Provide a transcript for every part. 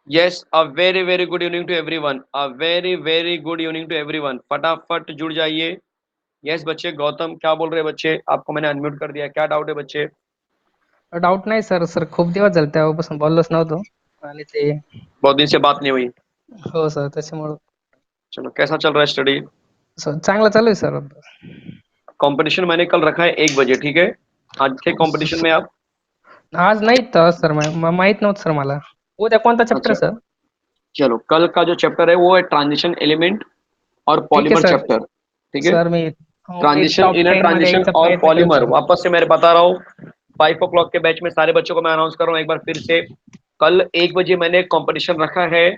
Yes, a very very good evening to everyone, a very very good evening to everyone. फटाफट जुड़ जाइए। Yes बच्चे, गौतम क्या बोल रहे हैं बच्चे? आपको मैंने अनम्यूट कर दिया, क्या डाउट है बच्चे? डाऊट नाही सर. सर खूप दिवस झाले तेव्हापासून बोललोच नव्हतो. आणि ते बहुत दिन से बात नहीं हुई। हो सर, त्याच्यामुळं चलो, कैसा चल रहा है स्टडी? सर चांगला चालू आहे सर. कंपटीशन मैंने कल रखा है 1 बजे, ठीक है? आज थे कंपटीशन में आप? आज नाही तर सर, माहित नव्हतं सर मला. उद्या कोणता चॅप्टर अच्छा, सर? चलो, कल का जो चैप्टर है वो है ट्रांजिशन एलिमेंट और ठीक आहे पॉलीमर सर. चैप्टर, ठीक है? सर मी एक ट्रांजिशन, टॉप इनर 10 मध्ये ट्रांजिशन यायचा और प्रयत्न करेन पॉलीमर, सर. वापस से मैं बता रहा हूँ, 5 o'clock के बैच में सारे बच्चों को मैं अनाउंस कर रहा हूँ एक बार फिर से। कल 1 बजे मैंने कंपटीशन रखा है,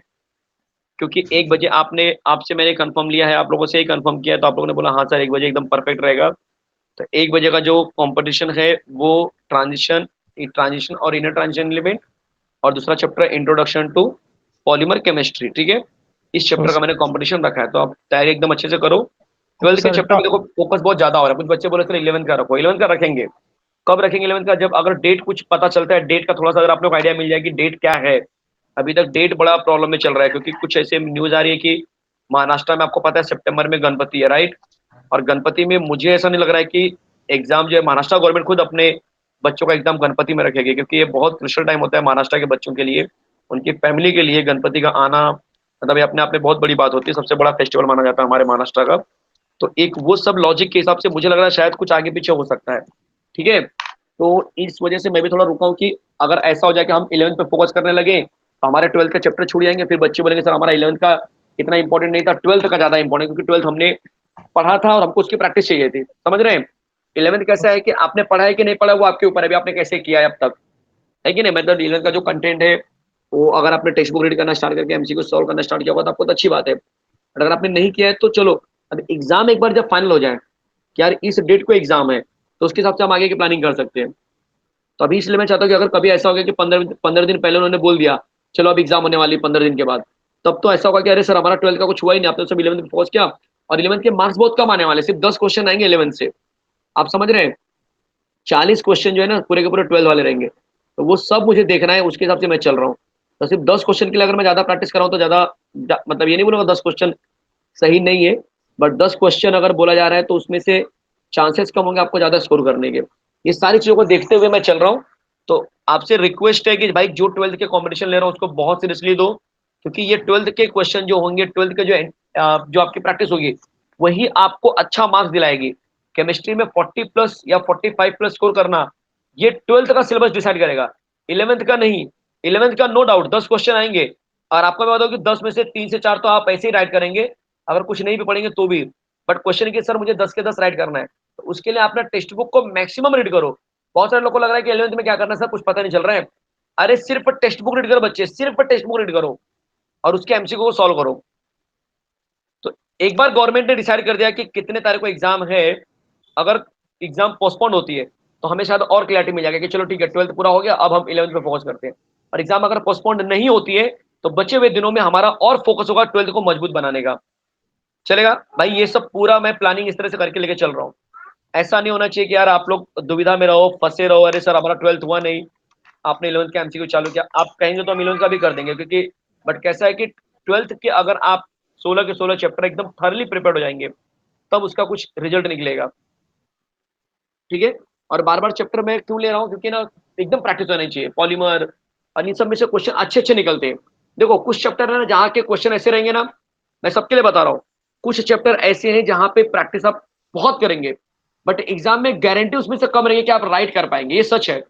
क्योंकि 1 बजे आपसे मैंने कंफर्म लिया है, आप लोगों से ही कंफर्म किया है, तो आप लोगों ने बोला हाँ सर 1 बजे एकदम परफेक्ट रहेगा। तो 1 बजे का जो कंपटीशन है वो ट्रांजिशन ट्रांजिशन और इनर ट्रांजिशन एलिमेंट, और दूसरा chapter introduction to polymer chemistry, ठीक है? इस हो चैप्टर का सर. मैंने कंपटीशन रखा है, तो आप तैयारी एकदम अच्छे से करो। हो 12th के सर. चैप्टर में देखो फोकस बहुत ज्यादा हो रहा है, कुछ बच्चे बोले सर 11th का रखो, 11th का रखेंगे। कब रखेंगे 11th का? जब अगर डेट कुछ पता चलता है, डेट का थोड़ा सा अगर आप लोग आइडिया मिल जाए कि डेट क्या है। अभी तक डेट बड़ा प्रॉब्लम में चल रहा है, क्योंकि कुछ ऐसे न्यूज आ रही है कि महाराष्ट्र में, आपको पता है सितंबर में गणपति है, राइट? और गणपति में मुझे ऐसा नहीं लग रहा है कि एग्जाम जो है महाराष्ट्र गवर्नमेंट खुद अपने बच्चों का एग्जाम गणपति में रखेगी, क्योंकि ये बहुत क्रुशियल टाइम होता है महाराष्ट्र के बच्चों के लिए, उनकी फैमिली के लिए गणपति का आना, मतलब ये अपने आप में बहुत बड़ी बात होती है, सबसे बड़ा फेस्टिवल माना जाता है हमारे महाराष्ट्र का। तो एक वो सब लॉजिक के हिसाब से मुझे लग रहा है शायद कुछ आगे पीछे हो सकता है, ठीक है? तो इस वजह से मैं भी थोड़ा रुका हूँ कि अगर ऐसा हो जाए कि हम 11th पे फोकस करने लगे तो हमारे 12th का चैप्टर छूट जाएंगे, फिर बच्चे बोलेंगे सर हमारा 11th का इतना इंपॉर्टेंट नहीं था, 12th का ज्यादा इंपॉर्टेंट, क्योंकि 12th हमने पढ़ा था और हमको उसकी प्रैक्टिस चाहिए थी, समझ रहे हैं? 11th कैसा है कि आपने पढ़ा है कि नहीं पढ़ा, वो आपके ऊपर है, अभी आपने कैसे किया है अब तक, है कि नहीं? मतलब 11th का जो कंटेंट है वो अगर आपने टेक्स्ट बुक रीड करना स्टार्ट करके एमसीक्यू सॉल्व करना स्टार्ट किया होगा तो आपको तो अच्छी बात है, बट अगर आपने नहीं किया है तो चलो, अब एग्जाम एक बार जब फाइनल हो जाए कि यार इस डेट को एग्जाम है, तो उसके हिसाब से हम आगे की प्लानिंग कर सकते हैं। तो अभी इसलिए मैं चाहता हूँ कि अगर कभी ऐसा हो गया कि 15 दिन पहले उन्होंने बोल दिया चलो अब एग्जाम होने वाली 15 दिन के बाद, तब तो ऐसा होगा कि अरे सर हमारा 12th का कुछ हुआ ही नहीं, आपने सब 11th में फोकस किया, और 11th के मार्क्स बहुत कम आने वाले, सिर्फ 10 क्वेश्चन आएंगे 11th से, आप समझ रहे हैं? 40 क्वेश्चन जो है ना पूरे के पूरे 12 वाले रहेंगे, तो वो सब मुझे देखना है, उसके हिसाब से मैं चल रहा हूँ। तो सिर्फ 10 क्वेश्चन के लिए अगर मैं ज्यादा प्रैक्टिस कर रहा हूँ तो ज्यादा मतलब ये नहीं बोलूंगा 10 क्वेश्चन सही नहीं है, बट 10 क्वेश्चन अगर बोला जा रहा है तो उसमें से चांसेस कम होंगे आपको ज्यादा स्कोर करने के। ये सारी चीजों को देखते हुए मैं चल रहा हूँ। तो आपसे रिक्वेस्ट है कि भाई जो 12th के कॉम्पिटिशन ले रहा हूँ उसको बहुत सीरियसली दो, क्योंकि ये 12th के क्वेश्चन जो होंगे, 12th के जो आपकी प्रैक्टिस होगी वही आपको अच्छा मार्क्स दिलाएगी। केमिस्ट्री में 40+ या 45+ स्कोर करना, ये 12th का सिलेबस डिसाइड करेगा, 11th का नहीं। 11th का नो डाउट 10 क्वेश्चन आएंगे, और आपको मैं बताऊं कि 10 में से 3 से 4 तो आप ऐसे ही राइट करेंगे, अगर कुछ नहीं भी पढ़ेंगे तो भी। बट क्वेश्चन की सर मुझे 10 के 10 राइट करना है, तो उसके लिए अपना टेक्स्ट बुक को मैक्सिमम रीड करो। बहुत सारे लोग को लग रहा है कि 11th में क्या करना है सर, कुछ पता नहीं चल रहा है। अरे सिर्फ टेक्स्ट बुक रीड करो बच्चे, सिर्फ टेक्स्ट बुक रीड करो और उसके एमसीक्यू को सॉल्व करो। तो एक बार गवर्नमेंट ने डिसाइड कर दिया कि कितने तारीख को एग्जाम है, अगर एग्जाम पोस्टपोन होती है तो हमें शायद और क्लैरिटी मिल जाएगा कि चलो ठीक है 12th पूरा हो गया, अब हम 11th पे फोकस करते हैं। और एग्जाम अगर पोस्टपोन नहीं होती है तो बचे हुए दिनों में हमारा और फोकस होगा 12th को मजबूत बनाने का। चलेगा भाई? ये सब पूरा मैं प्लानिंग इस तरह से करके लेके चल रहा हूँ। ऐसा नहीं होना चाहिए कि यार आप लोग दुविधा में रहो, फंसे रहो, अरे सर हमारा 12th हुआ नहीं, आपने 11th का एमसीक्यू चालू किया, आप कहेंगे तो हम 11th का भी कर देंगे, क्योंकि बट कैसा है कि 12th के अगर आप 16 के 16 चैप्टर एकदम थर्ली प्रिपेयर्ड हो जाएंगे तब उसका कुछ रिजल्ट निकलेगा, ठीक है? और बार बार चैप्टर में क्यों ले रहा हूँ, क्योंकि ना एकदम प्रैक्टिस होनी चाहिए पॉलीमर, और इन सब में से क्वेश्चन अच्छे अच्छे निकलते हैं। देखो कुछ चैप्टर है ना जहाँ के क्वेश्चन ऐसे रहेंगे ना, मैं सबके लिए बता रहा हूँ, कुछ चैप्टर ऐसे हैं जहाँ पे प्रैक्टिस आप बहुत करेंगे बट एग्जाम में गारंटी उसमें से कम रहेगी कि आप राइट कर पाएंगे, ये सच है।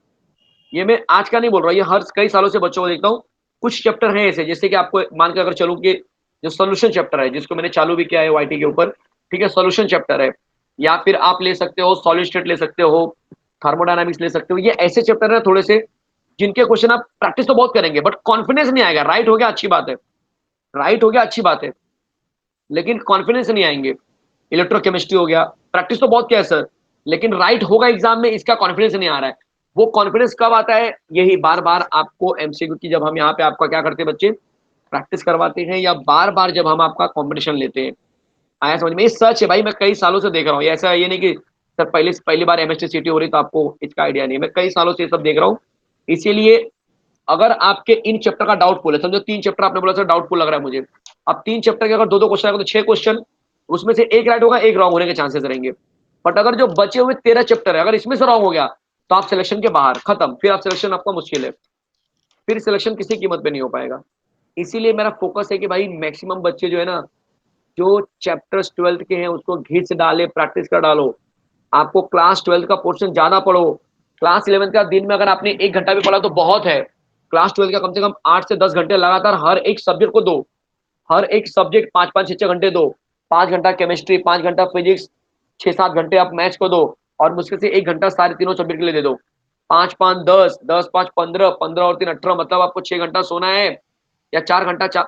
ये मैं आज का नहीं बोल रहा, ये हर कई सालों से बच्चों को देखता हूँ। कुछ चैप्टर हैं ऐसे, जैसे कि आपको मान के अगर चलूँ कि जो सोल्यूशन चैप्टर है जिसको मैंने चालू भी किया है वाईटी के ऊपर, ठीक है? सोल्यूशन चैप्टर है, या फिर आप ले सकते हो सॉलिड स्टेट ले सकते हो, थर्मोडायनामिक्स ले सकते हो, ये ऐसे चैप्टर है थोड़े से जिनके क्वेश्चन आप प्रैक्टिस तो बहुत करेंगे बट कॉन्फिडेंस नहीं आएगा। राइट हो गया अच्छी बात है, राइट हो गया अच्छी बात है, लेकिन कॉन्फिडेंस नहीं आएंगे। इलेक्ट्रोकेमिस्ट्री हो गया, प्रैक्टिस तो बहुत किया है सर, लेकिन राइट होगा एग्जाम में इसका कॉन्फिडेंस नहीं आ रहा है। वो कॉन्फिडेंस कब आता है? यही बार बार आपको एमसीक्यू की, जब हम यहाँ पे आपका क्या करते हैं बच्चे, प्रैक्टिस करवाते हैं, या बार बार जब हम आपका कॉम्पिटिशन लेते हैं। आया समझ में? ये सच है भाई, मैं कई सालों से देख रहा हूँ। ये ऐसा ये नहीं कि सर पहले पहली बार एमएसटी सीटी हो रही तो आपको इसका आइडिया नहीं है, मैं कई सालों से ये सब देख रहा हूँ। इसीलिए अगर आपके इन चैप्टर का डाउटफुल है, समझो 3 चैप्टर आपने बोला सर डाउटफुल लग रहा है मुझे, अब 3 चैप्टर के अगर दो दो क्वेश्चन आएगा तो 6 क्वेश्चन, उसमें से एक राइट होगा, एक रॉन्ग होने के चांसेस रहेंगे। बट अगर जो बचे हुए 13 चैप्टर है, अगर इसमें से रॉन्ग हो गया तो आप सिलेक्शन के बाहर, खत्म, फिर आप सिलेक्शन आपका मुश्किल है, फिर सिलेक्शन किसी कीमत पे नहीं हो पाएगा। इसीलिए मेरा फोकस है कि भाई मैक्सिमम बच्चे जो है ना, जो चैप्टर्स 12th के हैं उसको घिस डाले, प्रैक्टिस कर डालो। आपको क्लास 12th का पोर्शन ज्यादा पढ़ो। क्लास 11th का दिन में अगर आपने 1 घंटा भी पढ़ा तो बहुत है। क्लास 12th का कम से कम 8 से 10 घंटे लगातार हर एक सब्जेक्ट को दो। हर एक सब्जेक्ट 5 5 6 6 घंटे दो। 5 घंटा केमिस्ट्री, 5 घंटा फिजिक्स, 6 7 घंटे आप मैथ्स को दो। और मुश्किल से 1 घंटा सारे तीनों सब्जेक्ट के लिए दे दो। 5 5 10, 10 5 15, 15 और 3 18, मतलब आपको 6 घंटा सोना है, या 4 घंटा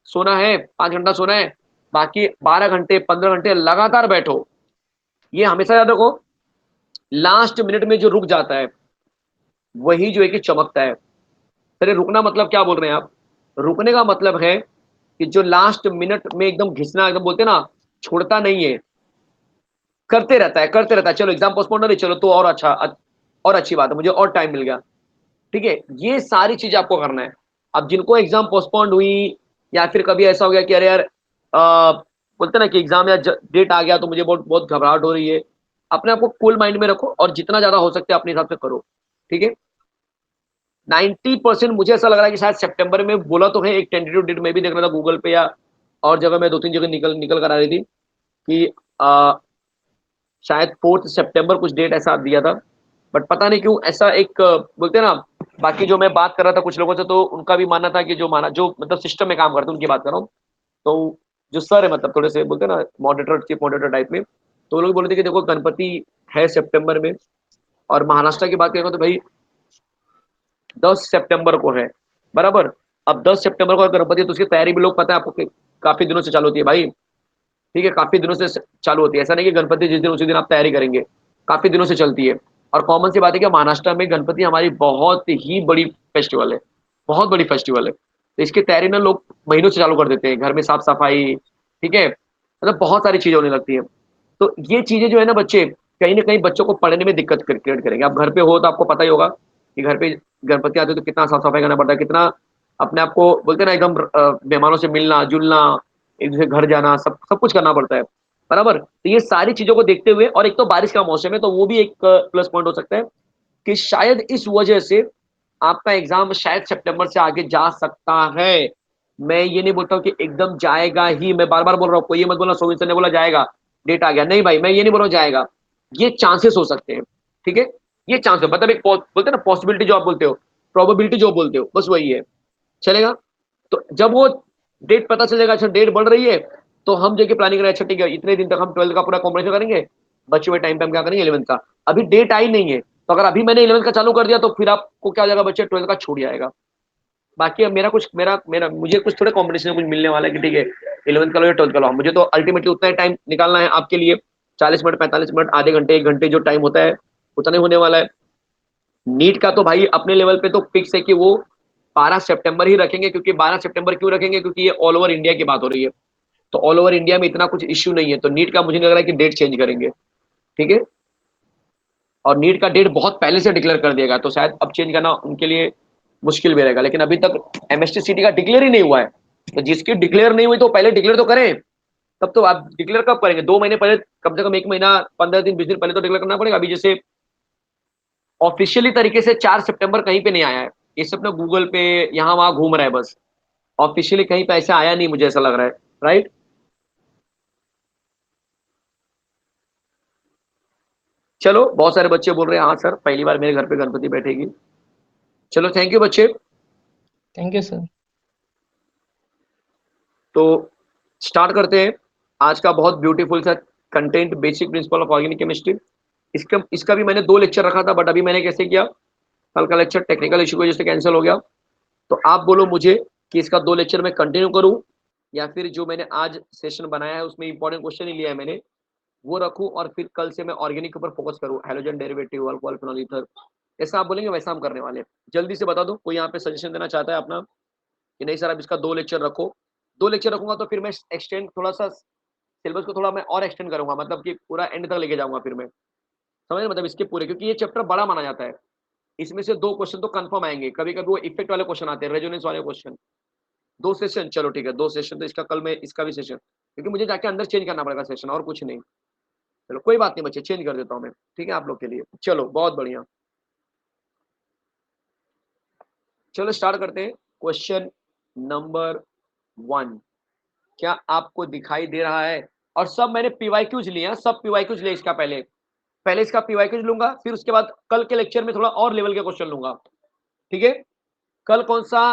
सोना है, 5 घंटा सोना है। बाकी 12 घंटे 15 घंटे लगातार बैठो। ये हमेशा याद रखो, लास्ट मिनट में जो रुक जाता है वही जो है कि चमकता है। अरे रुकना मतलब क्या बोल रहे हैं आप? रुकने का मतलब है कि जो लास्ट मिनट में एकदम घिसना, एकदम बोलते हैं ना, छोड़ता नहीं है, करते रहता है, करते रहता है। चलो एग्जाम पोस्टपोन नहीं, चलो तो और अच्छा, और अच्छी बात है, मुझे और टाइम मिल गया। ठीक है, ये सारी चीज आपको करना है। अब जिनको एग्जाम पोस्टपोन्ड हुई, या फिर कभी ऐसा हो गया कि अरे यार बोलते ना कि एग्जाम या डेट आ गया तो मुझे बहुत बहुत घबराहट हो रही है, अपने आप को कूल माइंड में रखो और जितना ज्यादा हो सकता है अपने हिसाब से करो। ठीक है, 90% मुझे ऐसा लग रहा है कि शायद सितंबर में बोला तो है, एक टेंटेटिव डेट में भी देख रहा था गूगल पे या और जगह में, 2 3 जगह निकल निकल कर आ रही थी कि आ, शायद 4 सितंबर कुछ डेट ऐसा दिया था। बट पता नहीं क्यों ऐसा एक बोलते हैं ना, बाकी जो मैं बात कर रहा था कुछ लोगों से तो उनका भी मानना था कि जो माना, जो मतलब सिस्टम में काम करते हैं उनकी बात कर रहा हूँ। तो जो सर है, मतलब थोड़े से बोलते हैं ना मॉडरेटर, चीफ मॉडरेटर टाइप में, तो वो लोग बोले थे कि देखो गणपति है सितंबर में। और महाराष्ट्र की बात करेंगे तो भाई 10 सितंबर को है, बराबर। अब 10 सितंबर को गणपति है तो उसकी तैयारी भी लोग पता है आपको कि काफी दिनों से चालू होती है भाई। ठीक है, काफी दिनों से चालू होती है, ऐसा नहीं कि गणपति जिस दिन उसी दिन आप तैयारी करेंगे, काफी दिनों से चलती है। और कॉमन सी बात है कि महाराष्ट्र में गणपति हमारी बहुत ही बड़ी फेस्टिवल है, बहुत बड़ी फेस्टिवल है, तो इसकी तैयारी ना लोग महीनों से चालू कर देते हैं, घर में साफ सफाई, ठीक है, मतलब बहुत सारी चीजें होने लगती है। तो ये चीजें जो है ना बच्चे, कहीं ना कहीं बच्चों को पढ़ने में दिक्कत क्रिएट करेंगे। आप घर पे हो तो आपको पता ही होगा कि घर पे गणपति आते हैं तो कितना साफ सफाई करना पड़ता है, कितना अपने आप को बोलते हैं ना एकदम मेहमानों से मिलना जुलना, एक दूसरे के घर जाना, सब सब कुछ करना पड़ता है, बराबर। तो ये सारी चीजों को देखते हुए, और एक तो बारिश का मौसम है तो वो भी एक प्लस पॉइंट हो सकता है कि शायद इस वजह से आपका एग्जाम शायद सितंबर से आगे जा सकता है। मैं ये नहीं बोलता हूँ कि एकदम जाएगा ही, मैं बार बार बोल रहा हूँ, कोई ये मत बोला सोविन सर ने बोला जाएगा, डेट आ गया, नहीं भाई मैं ये नहीं बोल रहा हूँ जाएगा। ये चांसेस हो सकते हैं, ठीक है, ये चांस है, मतलब एक बोलते हैं ना पॉसिबिलिटी जो आप बोलते हो, प्रोबेबिलिटी जो बोलते हो, बस वही है। चलेगा। तो जब वो डेट पता चलेगा, अच्छा डेट बढ़ रही है, तो हम जो प्लानिंग करें, अच्छा ठीक है इतने दिन तक हम 12th का पूरा कॉम्पिटिशन करेंगे, बचे हुए टाइम पे हम क्या करेंगे 11th का। अभी डेट आई नहीं है, तो अगर अभी मैंने 11th का चालू कर दिया तो फिर आपको क्या हो जाएगा बच्चे, 12th का छूट जाएगा। बाकी अब मेरा कुछ मेरा मेरा मुझे कुछ थोड़े कॉम्पिटिशन कुछ मिलने वाला है कि ठीक है 11th का लो या 12th का लो, मुझे तो अल्टीमेटली उतना ही टाइम निकालना है आपके लिए। 40 मिनट 45 मिनट आधे घंटे 1 घंटे जो टाइम होता है उतना ही होने वाला है। नीट का तो भाई अपने लेवल पे तो फिक्स है कि वो 12 सितंबर ही रखेंगे, क्योंकि 12 सितंबर क्यों रखेंगे, क्योंकि ये ऑल ओवर इंडिया की बात हो रही है। तो ऑल ओवर इंडिया में इतना कुछ इश्यू नहीं है, तो नीट का मुझे नहीं लग रहा है कि डेट चेंज करेंगे। ठीक है, और नीट का डेट बहुत पहले से डिक्लेयर कर दिया गया, तो शायद अब चेंज करना उनके लिए मुश्किल भी रहेगा। लेकिन अभी तक एमएसटी सीटी का डिक्लेयर ही नहीं हुआ है, तो जिसकी डिक्लेयर नहीं हुई तो पहले डिक्लेयर तो करें। तब तो आप डिक्लेयर कब करेंगे? 2 महीने पहले, कम से कम 1 महीना 15 दिन 20 दिन पहले तो डिक्लेयर करना पड़ेगा। अभी जैसे ऑफिशियली तरीके से 4 सितंबर कहीं पे नहीं आया है, ये सब ना गूगल पे यहाँ वहां घूम रहा है बस। ऑफिशियली कहीं पे ऐसा आया नहीं, मुझे ऐसा लग रहा है, राइट। चलो बहुत सारे बच्चे बोल रहे हैं हाँ सर पहली बार मेरे घर पे गणपति बैठेगी। चलो थैंक यू बच्चे। Thank you sir. तो स्टार्ट करते हैं आज का बहुत ब्यूटीफुल सा content, basic principle of organic chemistry. इसका इसका भी मैंने 2 लेक्चर रखा था, बट अभी मैंने कैसे किया, कल का लेक्चर टेक्निकल इशू की वजह से कैंसिल हो गया। तो आप बोलो मुझे कि इसका 2 लेक्चर मैं कंटिन्यू करूं या फिर जो मैंने आज सेशन बनाया है उसमें इंपॉर्टेंट क्वेश्चन ही लिया है मैंने, वो रखूँ और फिर कल से मैं ऑर्गेनिक के ऊपर फोकस करूँ, halogen derivative, alcohol, phenol, ether, जैसा आप बोलेंगे वैसा हम करने वाले हैं। जल्दी से बता दो, कोई यहाँ पे सजेशन देना चाहता है अपना कि नहीं सर आप इसका 2 लेक्चर रखो। 2 लेक्चर रखूँगा तो फिर मैं एक्सटेंड थोड़ा-सा सिलेबस को थोड़ा मैं और एक्सटेंड करूँगा, मतलब कि पूरा एंड तक लेके जाऊँगा फिर मैं। समझ रहे हैं? मतलब इसके पूरे, क्योंकि ये चैप्टर बड़ा माना जाता है। इसमें से 2 क्वेश्चन तो कन्फर्म आएँगे, कभी-कभी वो इफेक्ट वाले क्वेश्चन आते हैं, रेजोनेंस वाले क्वेश्चन। 2 सेशन चलो ठीक है, 2 सेशन तो इसका कल मैं इसका भी सेशन, क्योंकि मुझे जाके अंदर चेंज करना पड़ेगा सेशन और कुछ नहीं। चलो कोई बात नहीं बच्चे, चेंज कर देता हूँ मैं, ठीक है आप लोग के लिए। चलो बहुत बढ़िया। चलो स्टार्ट करते हैं। क्वेश्चन नंबर 1, क्या आपको दिखाई दे रहा है? और सब मैंने पीवाईक्यूज लिए हैं, सब पीवाईक्यूज लिए इसका पहले। पहले इसका पीवाईक्यूज लूँगा, फिर उसके बाद कल के लेक्चर में थोड़ा और लेवल के क्वेश्चन लूँगा, ठीक है? कल कौन-सा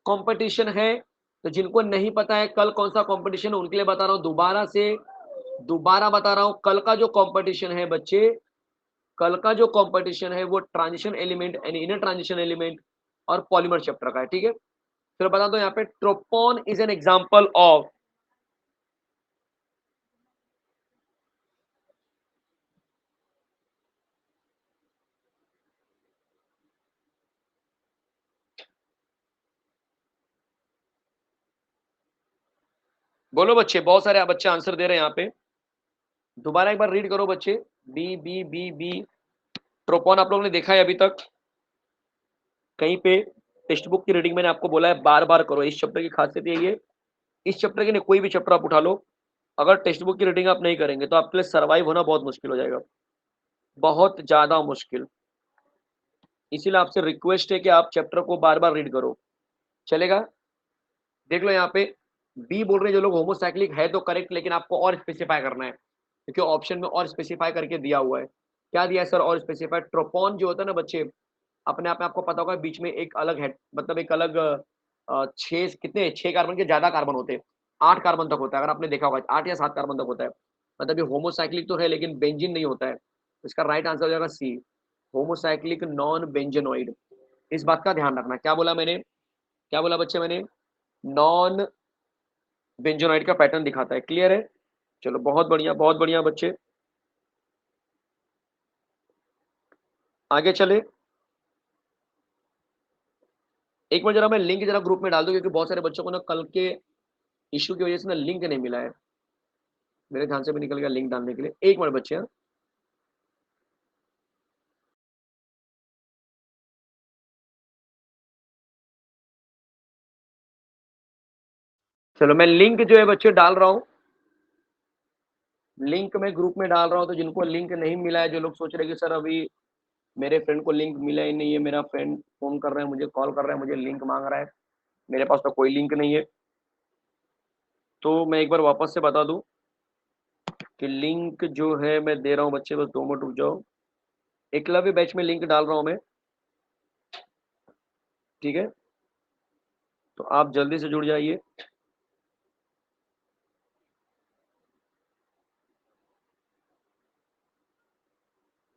कॉम्पिटिशन है, तो जिनको नहीं पता है कल कौन-सा कॉम्पिटिशन है उनके लिए बता रहा हूँ दोबारा से, दोबारा बता रहा हूँ। कल का जो कॉम्पिटिशन है बच्चे, कल का जो कॉम्पिटिशन है वो ट्रांजिशन एलिमेंट यानी इनर ट्रांजिशन एलिमेंट और पॉलीमर चैप्टर का है, ठीक है? चलो बता दो यहाँ पे, ट्रोपोन इज एन एग्जांपल ऑफ, बोलो बच्चे, बहुत सारे बच्चे आंसर दे रहे हैं यहाँ पे। दोबारा एक बार रीड करो बच्चे। बी बी बी बी ट्रोपोन आप लोगों ने देखा है अभी तक कहीं पे? टेक्स्ट बुक की रीडिंग मैंने आपको बोला है बार बार करो, इस चैप्टर की खासियत यही है। इस चैप्टर के नहीं, कोई भी चैप्टर आप उठा लो, अगर टेक्स्ट बुक की रीडिंग आप नहीं करेंगे तो आपके लिए सर्वाइव होना बहुत मुश्किल हो जाएगा, बहुत ज्यादा मुश्किल। इसीलिए आपसे रिक्वेस्ट है कि आप चैप्टर को बार बार रीड करो, चलेगा? देख लो यहाँ पे, बी बोल रहे हैं जो लोग होमोसाइक्लिक है तो करेक्ट, लेकिन आपको और स्पेसिफाई करना है, क्योंकि ऑप्शन में और स्पेसिफाई करके दिया हुआ है। क्या दिया है सर और स्पेसिफाई? ट्रोपोन जो होता है ना बच्चे, अपने आप में आपको पता होगा बीच में एक अलग है, मतलब एक अलग 6 कितने 6 कार्बन के ज़्यादा कार्बन होते हैं, 8 कार्बन तक होता है, अगर आपने देखा होगा 8 या 7 कार्बन तक होता है। मतलब ये होमोसाइक्लिक तो है लेकिन बेंजीन नहीं होता है। तो इसका राइट आंसर हो जाएगा सी, होमोसाइक्लिक नॉन बेंजेनॉइड। इस बात का ध्यान रखना। क्या बोला मैंने? क्या बोला बच्चे मैंने? नॉन बेंजोनाइड का पैटर्न दिखाता है, क्लियर है? चलो बहुत बढ़िया बच्चे, आगे चले। एक बार जरा मैं लिंक जरा ग्रुप में डाल दूं, क्योंकि बहुत सारे बच्चों को ना कल के इश्यू की वजह से ना लिंक नहीं मिला है, मेरे ध्यान से भी निकल गया लिंक डालने के लिए। एक मिनट बच्चे, हाँ। चलो मैं लिंक जो है बच्चे डाल रहा हूँ, लिंक मैं ग्रुप में डाल रहा हूँ, तो जिनको लिंक नहीं मिला है, जो लोग सोच रहे हैं कि सर अभी मेरे फ्रेंड को लिंक मिला ही नहीं है, मेरा फ्रेंड फोन कर रहा है, मुझे कॉल कर रहा है, मुझे लिंक मांग रहा है, मेरे पास तो कोई लिंक नहीं है, तो मैं एक बार वापस से बता दूं कि लिंक जो है मैं दे रहा हूँ बच्चे, बस 2 मिनट रुक जाओ। एकलव्य बैच में लिंक डाल रहा हूँ मैं, ठीक है? तो आप जल्दी से जुड़ जाइए।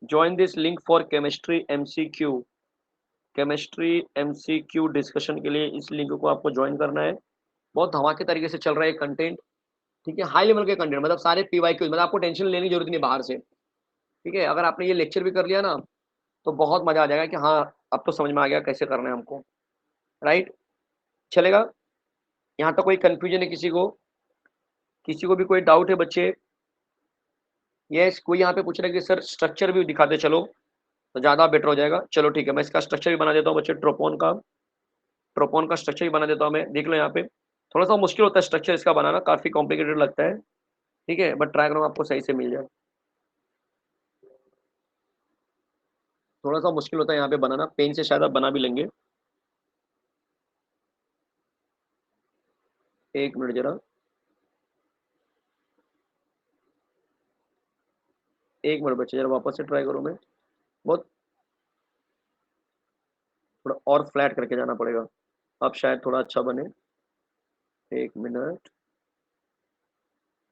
Join this link for chemistry MCQ, chemistry MCQ discussion के लिए इस लिंक को आपको ज्वाइन करना है। बहुत धमाके तरीके से चल रहा है कंटेंट, ठीक है? हाई लेवल के कंटेंट, मतलब सारे पीवाईक्यू, मतलब आपको टेंशन लेने की जरूरत नहीं बाहर से, ठीक है? अगर आपने ये लेक्चर भी कर लिया ना तो बहुत मजा आ जाएगा कि हाँ अब तो समझ में आ गया कैसे करना है हमको, राइट? चलेगा? यहाँ तक कोई कंफ्यूजन है किसी को? किसी को भी कोई डाउट है बच्चे? यस, कोई यहाँ पे पूछ रहा है कि सर स्ट्रक्चर भी दिखाते चलो तो ज़्यादा बेटर हो जाएगा। चलो ठीक है, मैं इसका स्ट्रक्चर भी बना देता हूँ बच्चे, ट्रोपोन का स्ट्रक्चर भी बना देता हूँ मैं। देख लो यहाँ पे, थोड़ा सा मुश्किल होता है स्ट्रक्चर इसका बनाना, काफ़ी कॉम्प्लिकेटेड लगता है, ठीक है? बट ट्राई करूँगा आपको सही से मिल जाए। थोड़ा सा मुश्किल होता है यहाँ पे बनाना, पेन से शायद आप बना भी लेंगे। एक मिनट जरा, एक मिनट बच्चे, जरा वापस से ट्राई करूँ मैं। बहुत थोड़ा और फ्लैट करके जाना पड़ेगा, अब शायद थोड़ा अच्छा बने। एक मिनट,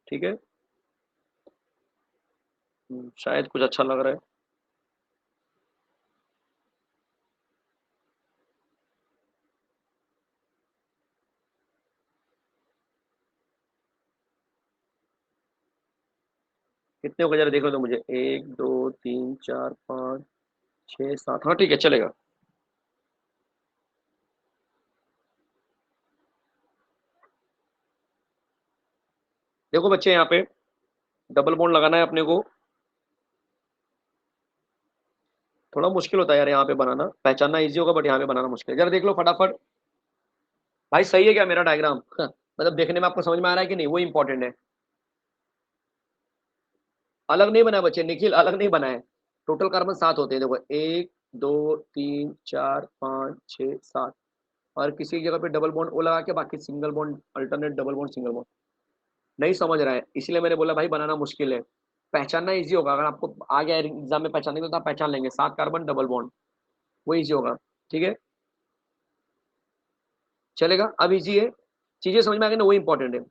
ठीक है? शायद कुछ अच्छा लग रहा है। कितने हो गए जरा देखो तो मुझे, 1 2 3 4 5 6 7, हाँ ठीक है चलेगा। देखो बच्चे यहाँ पे डबल बॉन्ड लगाना है अपने को, थोड़ा मुश्किल होता है यार यहाँ पे बनाना, पहचानना इजी होगा बट यहाँ पे बनाना मुश्किल है। जरा देख लो फटाफट भाई, सही है क्या मेरा डायग्राम? मतलब देखने में आपको समझ में आ रहा है कि नहीं, वो इंपॉर्टेंट है। अलग नहीं बना है बच्चे, निखिल अलग नहीं बना है। टोटल कार्बन 7 होते हैं देखो, 1 2 3 4 5 6 7, और किसी जगह पे डबल बॉन्ड ओ लगा के बाकी single bond, alternate double bond single bond. नहीं समझ रहा है इसलिए मैंने बोला भाई बनाना मुश्किल है, पहचानना इजी होगा। अगर आपको आ गया एग्जाम में पहचानने को तो आप पहचान लेंगे, 7 कार्बन डबल बॉन्ड, वो इजी होगा। ठीक है चलेगा, अब इजी है, चीजें समझ में आ गई ना, वो इंपॉर्टेंट है।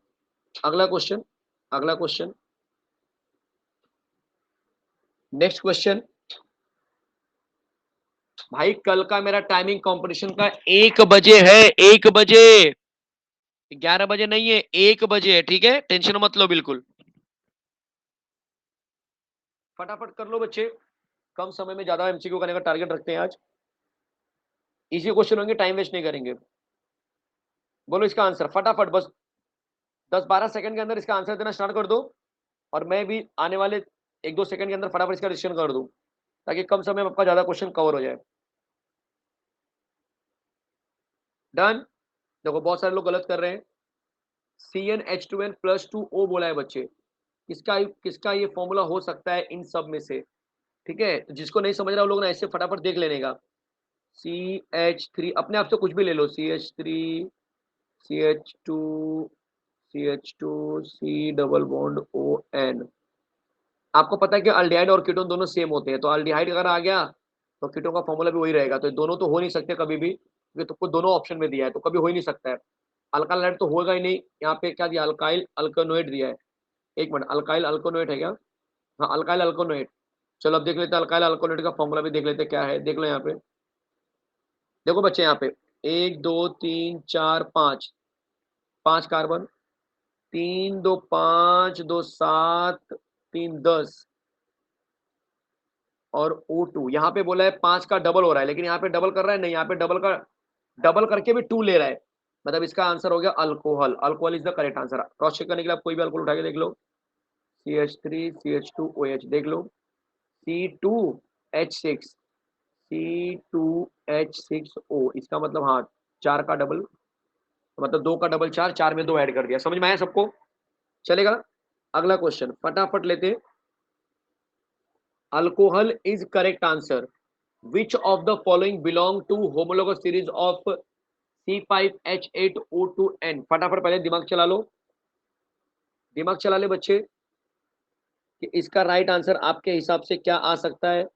अगला क्वेश्चन, अगला क्वेश्चन, नेक्स्ट क्वेश्चन। भाई कल का मेरा टाइमिंग कंपटीशन का 1 बजे है, 1 बजे, 11 बजे नहीं है, 1 बजे है, ठीक है टेंशन मत लो बिल्कुल। फटाफट कर लो बच्चे, कम समय में ज्यादा एमसीक्यू करने का टारगेट रखते हैं आज। इजी क्वेश्चन होंगे, टाइम वेस्ट नहीं करेंगे। बोलो इसका आंसर फटाफट, बस 10-12 सेकंड के अंदर इसका आंसर देना स्टार्ट कर दो, और मैं भी आने वाले 1-2 सेकंड के अंदर फटाफट इसका डिसीजन कर दूं, ताकि कम समय में आपका ज्यादा क्वेश्चन कवर हो जाए। डन। देखो बहुत सारे लोग गलत कर रहे हैं, CnH2n+2O बोला है बच्चे, किसका किसका ये फॉर्मूला हो सकता है इन सब में से? ठीक है, तो जिसको नहीं समझ रहा वो लोग ना ऐसे फटाफट देख लेने का। CH3 अपने आप से कुछ भी ले लो, CH3 CH2 CH2 C double bond ON। आपको पता है कि अल्डिहाइड और कीटोन दोनों सेम होते हैं, तो अल्डिहाइड अगर आ गया तो कीटोन का फॉर्मूला भी वही रहेगा, तो दोनों तो हो नहीं सकते कभी भी, क्योंकि तुमको दोनों ऑप्शन में दिया है तो कभी हो ही नहीं सकता है। अल्काइल तो होगा ही नहीं, यहाँ पे क्या दिया, अल्काइल अल्कानोइड दिया है। एक मिनट, अल्काइल अल्कानोइड है क्या? हाँ अल्काइल अल्कानोइड। चलो अब देख लेते हैं अल्काइल अल्कानोइड का फॉर्मूला भी देख लेते हैं क्या है, देख लो यहाँ पे। देखो बच्चे यहाँ पे 1 2 3 4 5, 5 कार्बन, 3 2 5 2 7 3 10, और O2 यहाँ पे बोला है 5 का डबल हो रहा है, लेकिन यहाँ पे डबल कर रहा है नहीं, यहाँ पे डबल का डबल करके भी 2 ले रहा है, मतलब इसका आंसर हो गया alcohol. Alcohol is the correct answer. Cross check करने के लिए आप कोई भी अल्कोहल उठा के देख लो, CH3 CH2OH देख लो, C2H6 C2H6O, इसका मतलब हाँ 4 का डबल, मतलब 2 का डबल 4, 4 में 2 ऐड कर दिया। समझ में आया सबको? चलेगा, अगला क्वेश्चन फटाफट लेते हैं। Alcohol is correct answer, which of the following belong to homologous series of C5H8O2N? फटाफट पहले दिमाग चला लो, दिमाग चला ले बच्चे, कि इसका राइट आंसर आपके हिसाब से क्या आ सकता है।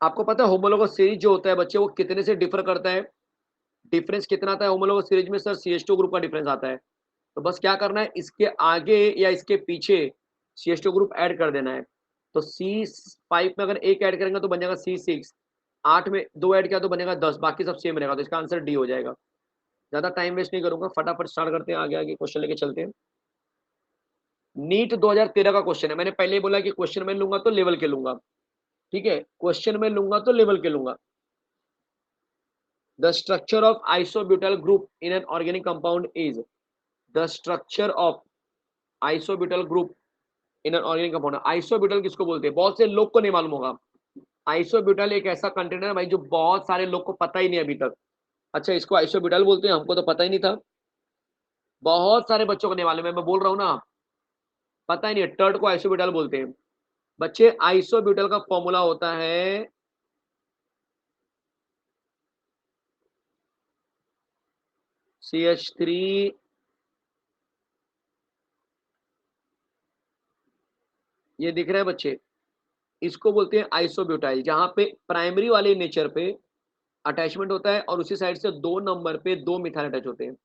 आपको पता है होमोलोगस सीरीज जो होता है बच्चे, वो कितने से डिफर करता है? डिफरेंस कितना आता है होमोलोगस सीरीज में? सर CH2 ग्रुप का डिफरेंस आता है, तो बस क्या करना है, इसके आगे या इसके पीछे CH2 ग्रुप ऐड कर देना है। तो C5 में अगर एक ऐड करेंगे तो बन जाएगा C6, 8 में 2 ऐड किया तो बनेगा 10, बाकी सब सेम रहेगा, तो इसका आंसर डी हो जाएगा। ज्यादा टाइम वेस्ट नहीं करूंगा, फटाफट स्टार्ट करते हैं, आगे आगे क्वेश्चन लेके चलते हैं। नीट 2013 का क्वेश्चन है, मैंने पहले ही बोला कि क्वेश्चन में लूंगा तो लेवल के लूंगा, ठीक है, क्वेश्चन में लूंगा तो लेवल के लूंगा। The structure of isobutyl group in an organic compound is, the structure of isobutyl group in an organic compound. Isobutyl किसको बोलते हैं? बहुत से लोग को नहीं मालूम होगा। आइसोब्यूटाइल एक ऐसा कंटेनर है भाई जो बहुत सारे लोग को पता ही नहीं अभी तक। अच्छा इसको आइसोब्यूटाइल बोलते हैं, हमको तो पता ही नहीं था, बहुत सारे बच्चों को नहीं मालूम है, मैं बोल रहा हूँ ना, पता ही नहीं है, टर्ड को आइसोब्यूटाइल बोलते हैं। बच्चे आइसोब्यूटाइल का फॉर्मूला होता है CH3, ये दिख रहा है बच्चे, इसको बोलते हैं आइसोब्यूटाइल, जहां पे प्राइमरी वाले नेचर पे अटैचमेंट होता है और उसी साइड से 2 नंबर पे 2 मिथाइल अटैच होते हैं।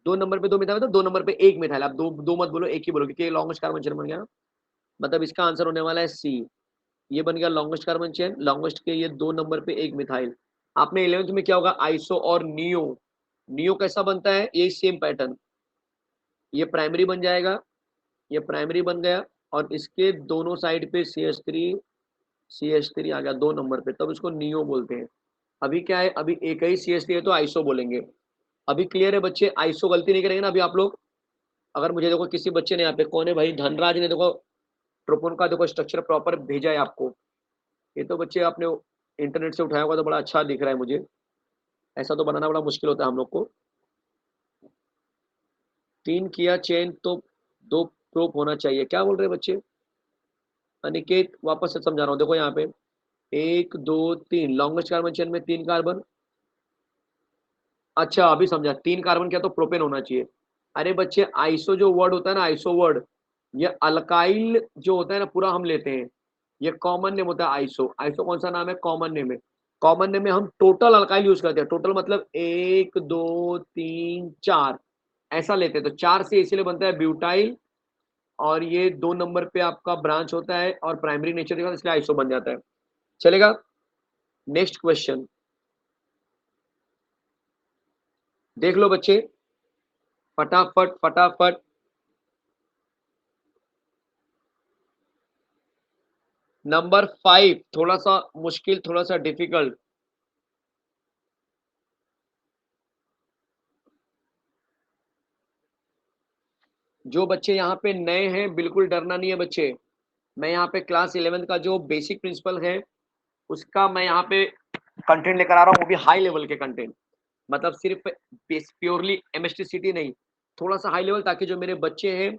2 नंबर पे 2 मिथाइल, तो 2 नंबर पे 1 मिथाइल, आप दो दो मत बोलो, एक ही बोलो, क्योंकि लॉन्गेस्ट कार्बन चेन बन गया, मतलब इसका आंसर होने वाला है C। ये बन गया लॉन्गेस्ट कार्बन चेन, लॉन्गेस्ट के ये 2 नंबर पे 1 मिथाइल। आपने 11th में क्या होगा, आइसो और नियो, नियो कैसा बनता है, यही सेम पैटर्न, ये प्राइमरी बन जाएगा, ये प्राइमरी बन गया, और इसके दोनों साइड पे सी एच थ्री आ गया 2 नंबर पे, तब इसको नियो बोलते हैं। अभी क्या है, अभी एक ही सी एच थ्री है तो आइसो बोलेंगे। अभी क्लियर है बच्चे, आइसो गलती नहीं करेंगे ना अभी आप लोग। अगर मुझे देखो किसी बच्चे ने यहाँ पे, कौन है भाई, धनराज ने देखो ट्रोपोन का देखो स्ट्रक्चर प्रॉपर भेजा है आपको। ये तो बच्चे आपने इंटरनेट से उठाया होगा तो बड़ा अच्छा दिख रहा है मुझे। ऐसा तो बनाना बड़ा मुश्किल होता है हम लोग को। 3 किया चेन तो 2 प्रोप होना चाहिए, क्या बोल रहे हैं बच्चे। अनिकेत वापस से समझा रहा हूँ, देखो यहाँ पे 1 2 3 लॉन्गेस्ट कार्बन चेन में 3 कार्बन। अच्छा अभी समझा, 3 कार्बन क्या, तो प्रोपेन होना चाहिए। अरे बच्चे आइसो जो वर्ड होता है ना, आइसो वर्ड, ये अल्काइल जो होता है ना पूरा हम लेते हैं, ये कॉमन नेम होता है आइसो। आइसो कौन सा नाम है, कॉमन नेम है। कॉमन नेम में हम टोटल अल्काइल यूज करते हैं, टोटल मतलब 1 2 3 4 ऐसा लेते हैं, तो 4 से इसीलिए बनता है ब्यूटाइल, और ये 2 नंबर पे आपका ब्रांच होता है और प्राइमरी नेचर के साथ, इसलिए आइसो बन जाता है। चलेगा। नेक्स्ट क्वेश्चन देख लो बच्चे, फटाफट फटाफट। नंबर 5 थोड़ा सा मुश्किल, थोड़ा सा डिफिकल्ट। जो बच्चे यहाँ पे नए हैं बिल्कुल डरना नहीं है बच्चे। मैं यहाँ पे क्लास 11 का जो बेसिक प्रिंसिपल है उसका मैं यहाँ पे कंटेंट लेकर आ रहा हूँ, वो भी हाई लेवल के कंटेंट। मतलब सिर्फ प्योरली एमएसटी सिटी नहीं, थोड़ा सा हाई लेवल, ताकि जो मेरे बच्चे हैं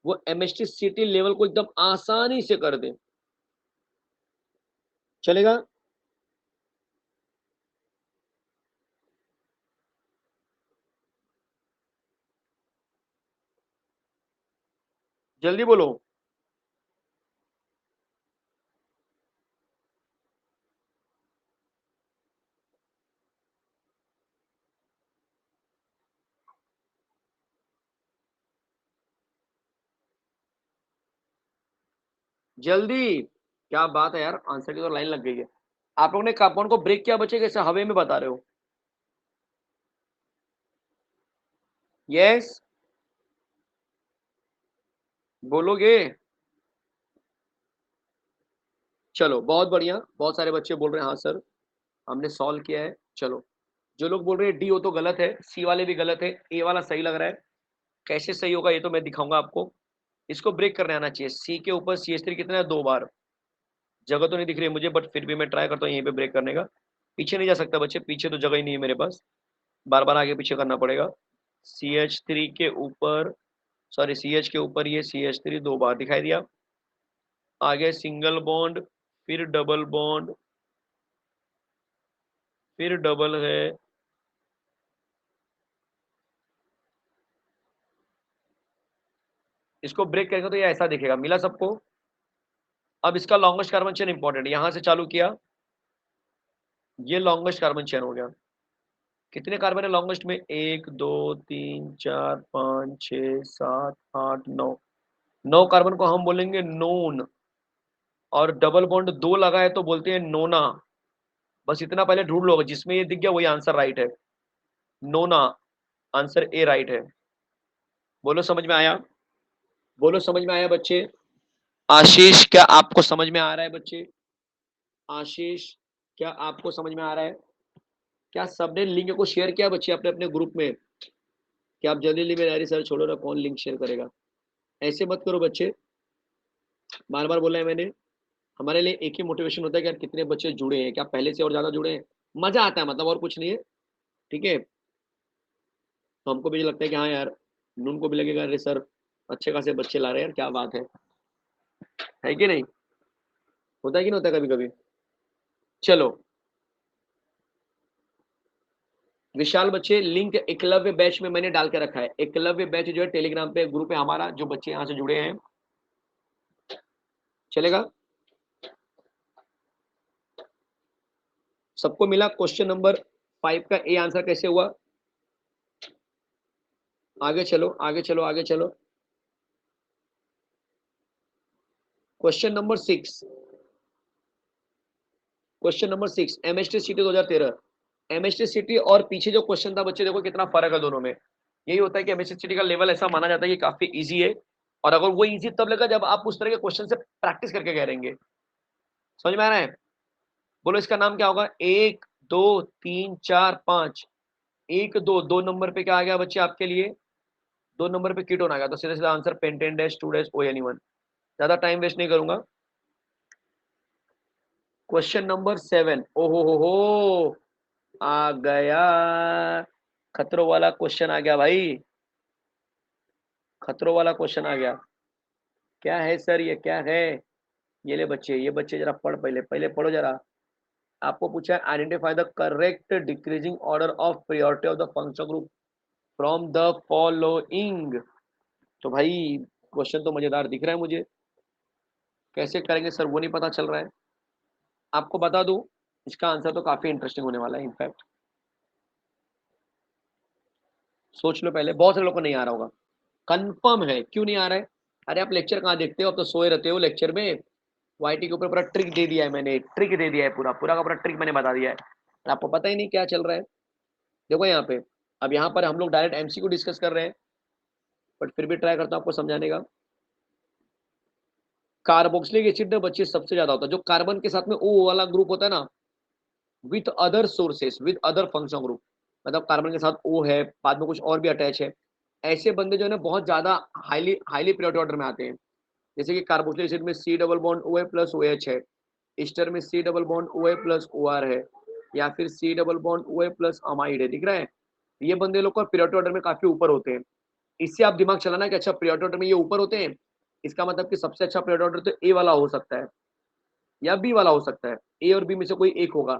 वो एमएसटी सिटी लेवल को एकदम आसानी से कर दें। चलेगा। जल्दी बोलो। जल्दी, क्या बात है यार, आंसर की तो लाइन लग गई है। आप लोगों ने कंपाउंड को ब्रेक किया बच्चे, कैसे हवे में बता रहे हो। यस, बोलोगे। चलो बहुत बढ़िया, बहुत सारे बच्चे बोल रहे हैं हाँ सर हमने सॉल्व किया है। चलो, जो लोग बोल रहे हैं डी हो तो गलत है, सी वाले भी गलत है, ए वाला सही लग रहा है। कैसे सही होगा ये तो मैं दिखाऊंगा आपको। इसको ब्रेक करने आना चाहिए। सी के ऊपर सी एच थ्री कितना है, 2 बार। जगह तो नहीं दिख रही है मुझे, बट फिर भी मैं ट्राई करता हूँ यहीं पे ब्रेक करने का। पीछे नहीं जा सकता बच्चे, पीछे तो जगह ही नहीं है मेरे पास, बार बार आगे पीछे करना पड़ेगा। सी एच थ्री के ऊपर, सॉरी सी एच के ऊपर ये सी एच थ्री 2 बार दिखाई दिया। आगे सिंगल बॉन्ड, फिर डबल बॉन्ड, फिर डबल है। इसको ब्रेक करेंगे तो ये ऐसा दिखेगा, मिला सबको। अब इसका लॉन्गेस्ट कार्बन चेन इंपॉर्टेंट, यहां से चालू किया, ये लॉन्गेस्ट कार्बन चेन हो गया। कितने कार्बन है लॉन्गेस्ट में, 1 2 3 4 5 6 7 8 9। 9 कार्बन को हम बोलेंगे नोन, और डबल बॉन्ड 2 लगा है तो बोलते हैं नोना। बस इतना पहले ढूंढ लो, जिसमें ये दिख गया वही आंसर राइट है, नोना। आंसर ए राइट है। बोलो समझ में आया, बोलो समझ में आया बच्चे। आशीष क्या आपको समझ में आ रहा है बच्चे, आशीष क्या आपको समझ में आ रहा है। क्या सबने लिंक को शेयर किया बच्चे अपने अपने ग्रुप में। क्या आप जल्दी जल्दी मेरी सर छोड़ो ना, कौन लिंक शेयर करेगा। ऐसे मत करो बच्चे, बार बार बोला है मैंने। हमारे लिए एक ही मोटिवेशन होता है कि यार कितने बच्चे जुड़े हैं, क्या पहले से और ज्यादा जुड़े हैं। मजा आता है, मतलब और कुछ नहीं है। ठीक है, तो हमको भी लगता है कि हाँ यार, नून को भी लगेगा अरे सर अच्छे खासे बच्चे ला रहे हैं यार, क्या बात है कि नहीं। होता है कि नहीं होता कभी कभी। चलो विशाल बच्चे, लिंक एकलव्य बैच में मैंने डाल के रखा है। एकलव्य बैच जो है टेलीग्राम पे ग्रुप है हमारा, जो बच्चे यहाँ से जुड़े हैं। चलेगा, सबको मिला। क्वेश्चन नंबर 5 का ए आंसर कैसे हुआ। आगे चलो आगे चलो आगे चलो। Question number 6, question number 6 MST सीटी 2013। एमएचटीसीटी और पीछे जो क्वेश्चन था बच्चे, देखो कितना फर्क है दोनों में। यही होता है कि एमएचटीसीटी का लेवल ऐसा माना जाता है कि काफी इजी है, और अगर वो इजी तब लगा जब आप उस तरह के क्वेश्चन से प्रैक्टिस करके कह रहेंगे। समझ में आ रहा है? बोलो इसका नाम क्या होगा? 1 2 3 4 5। 1 2 2 नंबर पे क्या आ गया बच्चे आपके लिए? 2 नंबर पे कीटोन आ गया, तो सीधा सीधा answer pentane dash 2 dash O N 1। ज्यादा टाइम वेस्ट नहीं करूंगा। Question number 7। ओहो आ गया, खतरों वाला क्वेश्चन आ गया भाई, खतरों वाला क्वेश्चन आ गया। क्या है सर, ये क्या है? ये बच्चे जरा पढ़, पहले पहले पढ़ो जरा। आपको पूछा है identify the correct decreasing order of priority of the function group from the following. तो भाई क्वेश्चन तो मजेदार दिख रहा है मुझे, कैसे करेंगे सर वो नहीं पता चल रहा है। आपको बता दूं, इसका आंसर तो काफी इंटरेस्टिंग होने वाला है। इनफैक्ट सोच लो पहले, बहुत सारे लोगों को नहीं आ रहा होगा, कंफर्म है। क्यों नहीं आ रहा है? अरे आप लेक्चर कहाँ देखते हो, अब तो सोए रहते हो लेक्चर में। वाईटी के ऊपर पूरा ट्रिक दे दिया है मैंने, ट्रिक दे दिया है, पूरा पूरा का पूरा ट्रिक मैंने बता दिया है, और आपको पता ही नहीं क्या चल रहा है। देखो यहाँ पे, अब यहाँ पर हम लोग डायरेक्ट एमसीक्यू डिस्कस कर रहे हैं, बट फिर भी ट्राई करता हूँ आपको समझाने का। कार्बोक्सिलिक एसिड में बच्चे सबसे ज्यादा होता है, जो कार्बन के साथ में ओ वाला ग्रुप होता है ना, with other sources with other function group, मतलब कार्बन के साथ ओ है, बाद में कुछ और भी अटैच है, ऐसे बंदे जो है ना बहुत ज्यादा हाईली हाईली पीरियोडिक ऑर्डर में आते हैं। जैसे कि कार्बोक्सिलिक एसिड में सी डबल बॉन्ड ओ ए प्लस ओ एच है, ईस्टर में सी डबल बॉन्ड ओ ए प्लस ओ आर है, या फिर सी डबल बॉन्ड ओ ए प्लस अमाइड है, दिख रहा है? ये बंदे लोग का पीरियोडिक ऑर्डर में काफी ऊपर होते हैं। इससे आप दिमाग चलाना कि अच्छा पीरियोडिक ऑर्डर में ये ऊपर होते हैं, इसका मतलब कि सबसे अच्छा पीरियोडिक ऑर्डर तो ए वाला हो सकता है या बी वाला हो सकता है, ए और बी में से कोई एक होगा।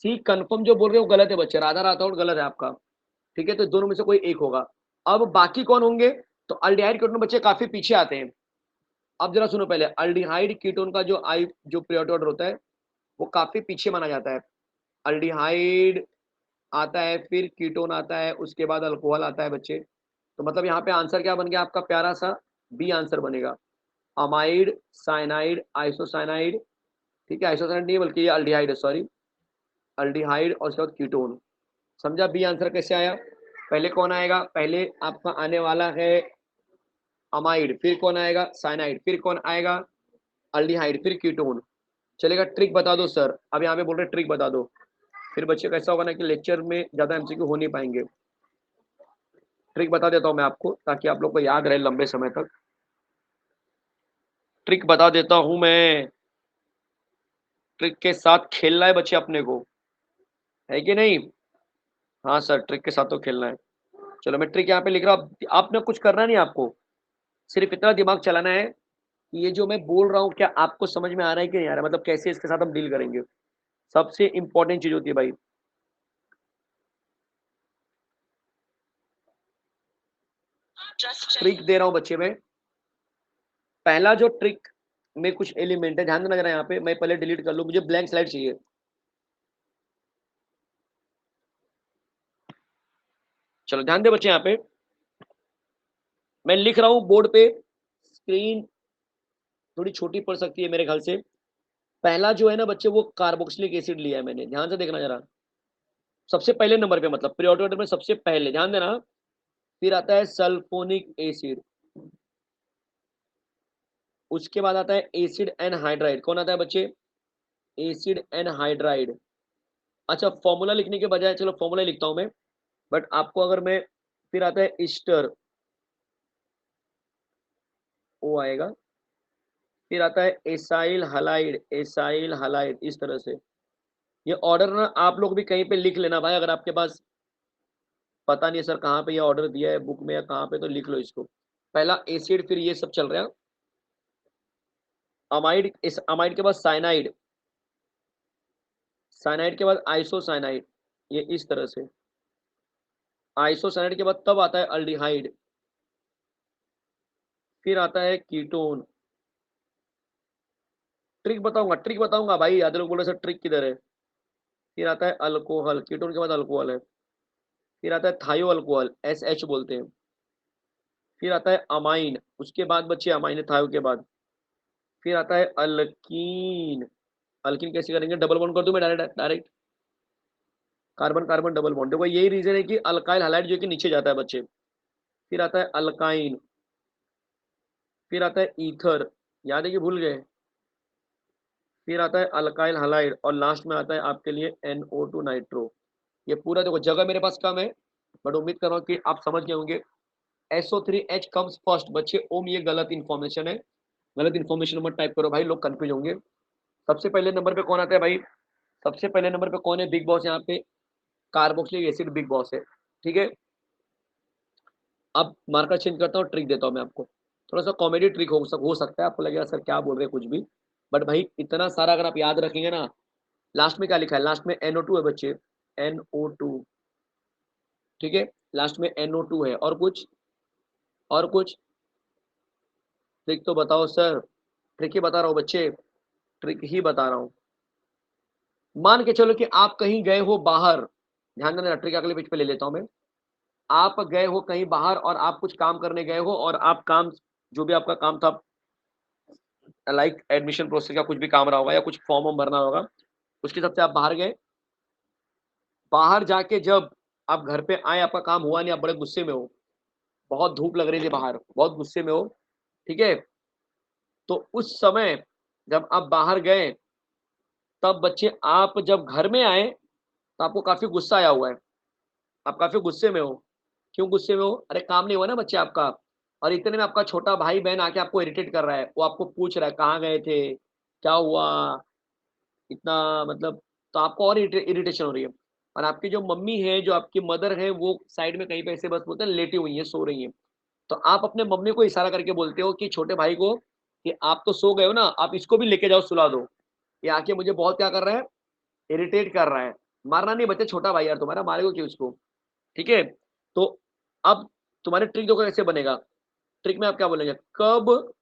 सी कंफर्म जो बोल रहे हो गलत है बच्चे, राधा राठौड़ गलत है आपका। ठीक है, तो दोनों में से कोई एक होगा। अब बाकी कौन होंगे? तो अल्डिहाइड कीटोन बच्चे काफी पीछे आते हैं। अब जरा सुनो पहले, अल्डिहाइड कीटोन का जो पीरियोडिक ऑर्डर होता है वो काफी पीछे माना जाता है। अल्डिहाइड आता है, फिर कीटोन आता है, उसके बाद अल्कोहल आता है बच्चे। तो मतलब यहाँ पे आंसर क्या बन गया आपका प्यारा सा? बी आंसर बनेगा, अमाइड साइनाइड आइसोसाइनाइड। ठीक है, आइसोसाइनाइड नहीं बल्कि ये अल्डिहाइड है, सॉरी, अल्डिहाइड और उसके बाद कीटोन। समझा बी आंसर कैसे आया? पहले कौन आएगा? पहले आपका आने वाला है अमाइड, फिर कौन आएगा? साइनाइड, फिर कौन आएगा? अल्डिहाइड, फिर कीटोन। चलेगा, ट्रिक बता दो सर, अब यहाँ पे बोल रहे ट्रिक बता दो। फिर बच्चे का ऐसा होगा ना कि लेक्चर में ज्यादा एमसीक्यू हो नहीं पाएंगे। ट्रिक बता देता हूँ मैं आपको, ताकि आप लोग को याद रहे लंबे समय तक। ट्रिक बता देता हूँ मैं, ट्रिक के साथ खेलना है बच्चे अपने को, है कि नहीं? हाँ सर, ट्रिक के साथ तो खेलना है। चलो मैं ट्रिक यहाँ पे लिख रहा हूँ, आपने कुछ करना नहीं, आपको सिर्फ इतना दिमाग चलाना है कि ये जो मैं बोल रहा हूँ क्या आपको समझ में आ रहा है कि नहीं आ रहा है, मतलब कैसे इसके साथ हम डील करेंगे। सबसे इंपॉर्टेंट चीज होती है भाई। ट्रिक दे रहा हूँ बच्चे में। पहला जो ट्रिक में कुछ एलिमेंट है, ध्यान देना जरा, यहाँ पे मैं पहले डिलीट कर लूँ, मुझे ब्लैंक स्लाइड चाहिए। चलो ध्यान दे बच्चे, यहाँ पे मैं लिख रहा हूँ बोर्ड पे, स्क्रीन थोड़ी छोटी पड़ सकती है मेरे ख्याल से। पहला जो है ना बच्चे, वो कार्बोक्सिलिक एसिड लिया है मैंने, ध्यान से देखना जरा, सबसे पहले नंबर पे, मतलब पीरियोडिक टेबल में सबसे पहले, ध्यान देना। फिर आता है सल्फोनिक एसिड, उसके बाद आता है एसिड एनहाइड्राइड। कौन आता है बच्चे? Acid anhydride. अच्छा, फॉर्मूला लिखने के बजाय चलो फॉर्मूला लिखता हूं मैं, बट आपको अगर मैं, फिर आता है ईस्टर, ओ आएगा। फिर आता है एसाइल हलाइड, एसाइल हलाइड, इस तरह से। ये ऑर्डर ना आप लोग भी कहीं पे लिख लेना भाई, अगर आपके पास पता नहीं है सर कहाँ पे ये ऑर्डर दिया है बुक में या कहाँ पे, तो लिख लो इसको। पहला एसिड, फिर ये सब चल रहा है, अमाइड, इस अमाइड के बाद साइनाइड, साइनाइड के बाद आइसोसाइनाइड, ये इस तरह से। आइसोसाइनाइड के बाद तब आता है अल्डिहाइड, फिर आता है कीटोन। ट्रिक बताऊंगा भाई, आधे लोग बोल रहे सर ट्रिक किधर है। फिर आता है अल्कोहल, कीटोन के बाद अल्कोहल है। फिर आता है थायो अल्कोहल, एस एच बोलते हैं। फिर आता है अमाइन, उसके बाद बच्चे अमाइन है थायो के बाद। फिर आता है अल्कीन। अल्कीन कैसे करेंगे? डबल बॉन्ड कर दूं मैं direct direct. Carbon carbon double bond. देखो यही रीजन है कि अल्काइल हैलाइड जो है कि नीचे जाता है बच्चे। फिर आता है अल्काइन, फिर आता है ईथर, याद है कि भूल गए? फिर आता है अल्काइल हैलाइड और लास्ट में आता है आपके लिए NO2 नाइट्रो। ये पूरा देखो जगह मेरे पास कम है, बट उम्मीद कर रहा हूँ कि आप समझ गए होंगे। SO3H कम्स फर्स्ट बच्चे। ओम ये गलत इन्फॉर्मेशन है, गलत इन्फॉर्मेशन मत टाइप करो भाई, लोग कंफ्यूज होंगे। सबसे पहले नंबर पे कौन आता है भाई? सबसे पहले नंबर पे कौन है बिग बॉस यहाँ पे? कार्बोक्सिलिक एसिड बिग बॉस है, ठीक है। अब मार्कर चेंज करता हूँ, ट्रिक देता हूँ मैं आपको। थोड़ा सा कॉमेडी ट्रिक हो सकता है, आपको लगेगा सर क्या बोल रहे हैं कुछ भी, बट भाई इतना सारा अगर आप याद रखेंगे ना। लास्ट में क्या लिखा है? लास्ट में NO2 है बच्चे, NO2, ठीक है। लास्ट में NO2 है, और कुछ? और कुछ ट्रिक तो बताओ सर। ट्रिक ही बता रहा हूँ बच्चे, ट्रिक ही बता रहा हूँ। मान के चलो कि आप कहीं गए हो बाहर, ध्यान देना, ट्रिक अगले पेज पे ले लेता हूं मैं। आप गए हो कहीं बाहर और आप कुछ काम करने गए हो, और आप काम, जो भी आपका काम था, लाइक एडमिशन प्रोसेस का कुछ भी काम रहा होगा या कुछ फॉर्म वॉर्म भरना होगा, उसके हिसाब से आप बाहर गए। बाहर जाके जब आप घर पे आए, आपका काम हुआ नहीं, आप बड़े गुस्से में हो, बहुत धूप लग रही थी बाहर, बहुत गुस्से में हो, ठीक है। तो उस समय जब आप बाहर गए, तब बच्चे आप जब घर में आए तो आपको काफी गुस्सा आया हुआ है, आप काफी गुस्से में हो। क्यों गुस्से में हो? अरे काम नहीं हुआ ना बच्चे आपका, और इतने में आपका छोटा भाई बहन आके आपको इरिटेट कर रहा है, वो आपको पूछ रहा है कहाँ गए थे, क्या हुआ, इतना मतलब। तो आपको और इरिटेशन हो रही है। और आपकी जो मम्मी है, जो आपकी मदर है, वो साइड में कहीं पे ऐसे बस बोलते हैं लेटी हुई है, सो रही है। तो आप अपने मम्मी को इशारा करके बोलते हो कि छोटे भाई को, कि आप तो सो गए हो ना, आप इसको भी लेके जाओ सुला दो। ये आके मुझे बहुत क्या कर रहा है, इरिटेट कर रहा है। मारना नहीं बच्चे, छोटा भाई यार तुम्हारा, मारेगा क्यों इसको, ठीक है। तो अब तुम्हारे ट्रिक देखो कैसे बनेगा। ट्रिक में आप क्या बोलेंगे? कब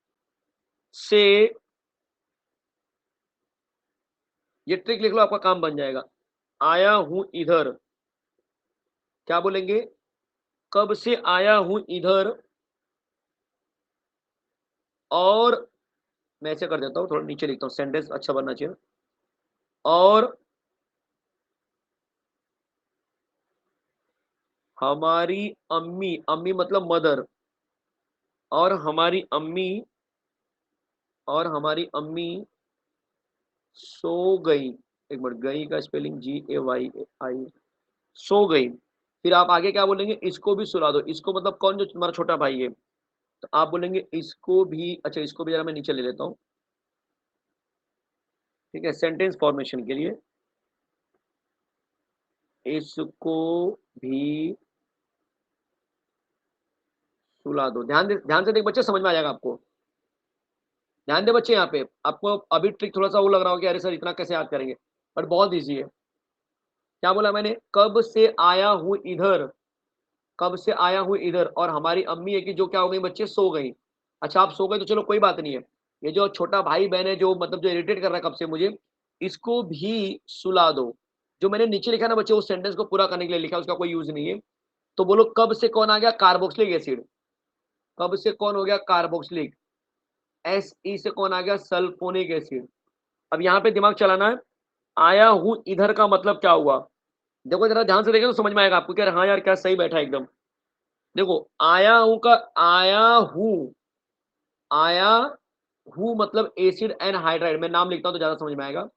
से, ये ट्रिक लिख लो, आपका काम बन जाएगा। आया हूं इधर, क्या बोलेंगे? कब से आया हूं इधर, और मैं ऐसे कर देता हूं, थोड़ा नीचे लिखता हूं, सेंटेंस अच्छा बनना चाहिए। और हमारी अम्मी, अम्मी मतलब मदर, और हमारी अम्मी, और हमारी अम्मी सो गई। एक मिनट, गई का स्पेलिंग GAYI, सो गई। फिर आप आगे क्या बोलेंगे? इसको भी सुला दो। इसको मतलब कौन? जो तुम्हारा छोटा भाई है। तो आप बोलेंगे इसको भी, अच्छा इसको भी जरा मैं नीचे ले लेता हूँ, ठीक है, सेंटेंस फॉर्मेशन के लिए। इसको भी सुला दो। ध्यान से देख बच्चे, समझ में आ जाएगा आपको। ध्यान दे बच्चे, यहाँ पे आपको अभी ट्रिक थोड़ा सा वो लग रहा हो कि अरे सर इतना कैसे याद करेंगे, बट बहुत ईजी है। क्या बोला मैंने? कब से आया हूं इधर, कब से आया हूं इधर, और हमारी अम्मी है कि जो क्या हो गई बच्चे, सो गई। अच्छा आप सो गए तो चलो कोई बात नहीं है। ये जो छोटा भाई बहन है, जो मतलब जो इरिटेट कर रहा है कब से मुझे, इसको भी सुला दो। जो मैंने नीचे लिखा ना बच्चे, उस सेंटेंस को पूरा करने के लिए लिखा, उसका कोई यूज नहीं है। तो बोलो कब से कौन आ गया? Carboxylic acid. कब से कौन हो गया? कार्बोक्सिलिक। SE से कौन आ गया? Sulphonic acid. अब यहाँ पे दिमाग चलाना है। आया हूं इधर का मतलब क्या हुआ? देखो जरा ध्यान से देखें तो समझ में आएगा आपको कि हाँ यार क्या सही बैठा है एकदम। देखो आया हूं का, आया हूं, आया हूं मतलब एसिड एंड हाइड्राइड। मैं नाम लिखता हूं तो ज्यादा समझ में आएगा।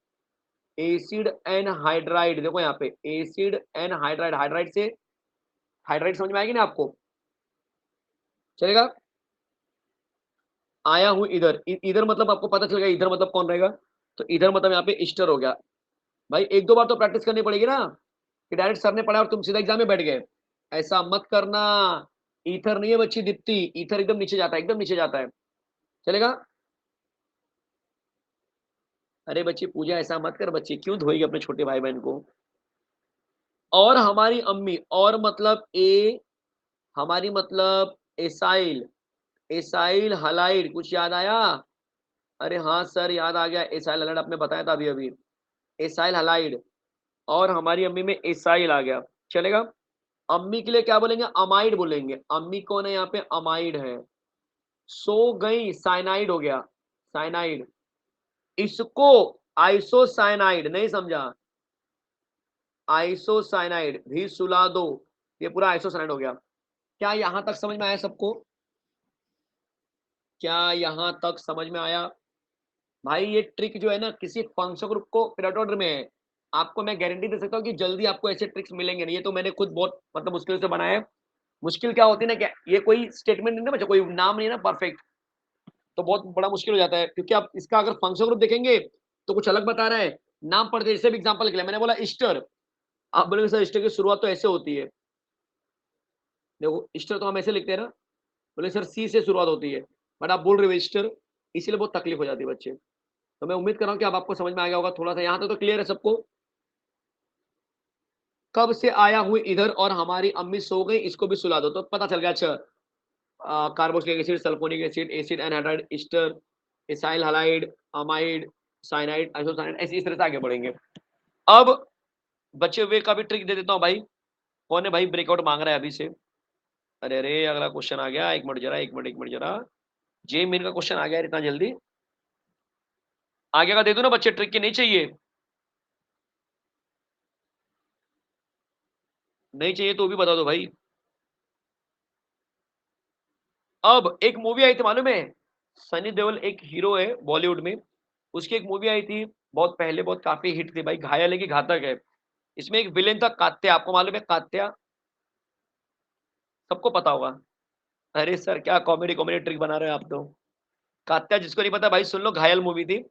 एसिड एंड हाइड्राइड, देखो यहाँ पे एसिड एंड हाइड्राइड, हाइड्राइड से हाइड्राइड समझ में आएगी ना आपको, चलेगा। आया हूं इधर, इधर मतलब आपको पता चल गया इधर मतलब कौन रहेगा। तो इधर मतलब यहाँ पे ईस्टर हो गया। भाई एक दो बार तो प्रैक्टिस करनी पड़ेगी ना, कि डायरेक्ट सर ने पढ़ा और तुम सीधा एग्जाम में बैठ गए। ऐसा मत करना। ईथर नहीं है बच्ची दीप्ति, ईथर एकदम नीचे जाता है, एकदम नीचे जाता है, चलेगा। अरे बच्ची पूजा ऐसा मत कर बच्ची, क्यों धोएगी अपने छोटे भाई बहन को। और हमारी अम्मी, और मतलब ए, हमारी मतलब एसाइल, एसाइल हलाइड, कुछ याद आया? अरे हाँ सर याद आ गया, एसाइल हलाइड आपने बताया था अभी अभी, एसाइल हलाइड। और हमारी अम्मी में एसाइल आ गया, चलेगा। अम्मी के लिए क्या बोलेंगे? अमाइड बोलेंगे। अम्मी कौन है यहाँ पे? अमाइड है। सो गई, साइनाइड हो गया, साइनाइड। इसको आइसोसाइनाइड, नहीं समझा? आइसोसाइनाइड भी सुला दो, ये पूरा आइसोसाइनाइड हो गया। क्या यहां तक समझ में आया सबको? क्या यहां तक समझ में आया? भाई ये ट्रिक जो है ना, किसी फंक्शन ग्रुप को पीरियोडिक ऑर्डर में है, आपको मैं गारंटी दे सकता हूँ कि जल्दी आपको ऐसे ट्रिक्स मिलेंगे नहीं। ये तो मैंने खुद बहुत मतलब मुश्किल से बनाया है। मुश्किल क्या होती है ना, क्या ये कोई स्टेटमेंट नहीं ना बच्चा, कोई नाम नहीं है ना परफेक्ट, तो बहुत बड़ा मुश्किल हो जाता है, क्योंकि आप इसका अगर फंक्शन ग्रुप देखेंगे तो कुछ अलग बता रहा है, नाम पढ़ते जैसे भी एग्जांपल के लिए मैंने बोला ईस्टर, आप बोलेंगे सर ईस्टर की शुरुआत तो ऐसे होती है। देखो ईस्टर तो हम ऐसे लिखते हैं ना, बोले सर सी से शुरुआत होती है, बट आप बोल रहे हो ईस्टर, इसीलिए बहुत तकलीफ हो जाती है बच्चे। तो मैं उम्मीद कर रहा हूँ कि अब आपको समझ में आ गया होगा थोड़ा सा, यहाँ तक तो क्लियर है सबको? कब से आया हूँ इधर और हमारी अम्मी सो गई, इसको भी सुला दो, तो पता चल गया। अच्छा, carboxylic acid, sulphonic acid, acid anhydride, ester, acyl halide, amide, cyanide, isocyanide, ऐसे इस तरह से आगे बढ़ेंगे। अब बचे हुए का भी ट्रिक दे देता हूँ भाई। कौन है भाई ब्रेकआउट मांग रहा है अभी से? अरे अरे अगला क्वेश्चन आ गया, एक मिनट जरा, एक मिनट जरा, जे मेन का क्वेश्चन आ गया इतना जल्दी? आगे का दे दो ना बच्चे, ट्रिक की नहीं चाहिए? नहीं चाहिए तो भी बता दो भाई। अब एक मूवी आई थी मालूम है, सनी देओल एक हीरो है बॉलीवुड में, उसकी एक मूवी आई थी बहुत पहले, बहुत काफी हिट थी भाई, घायल है कि घातक है। इसमें एक विलेन था कात्या, आपको मालूम है कात्या? सबको पता होगा। अरे सर क्या कॉमेडी कॉमेडी ट्रिक बना रहे हो आप तो। कात्या जिसको नहीं पता भाई सुन लो, घायल मूवी थी।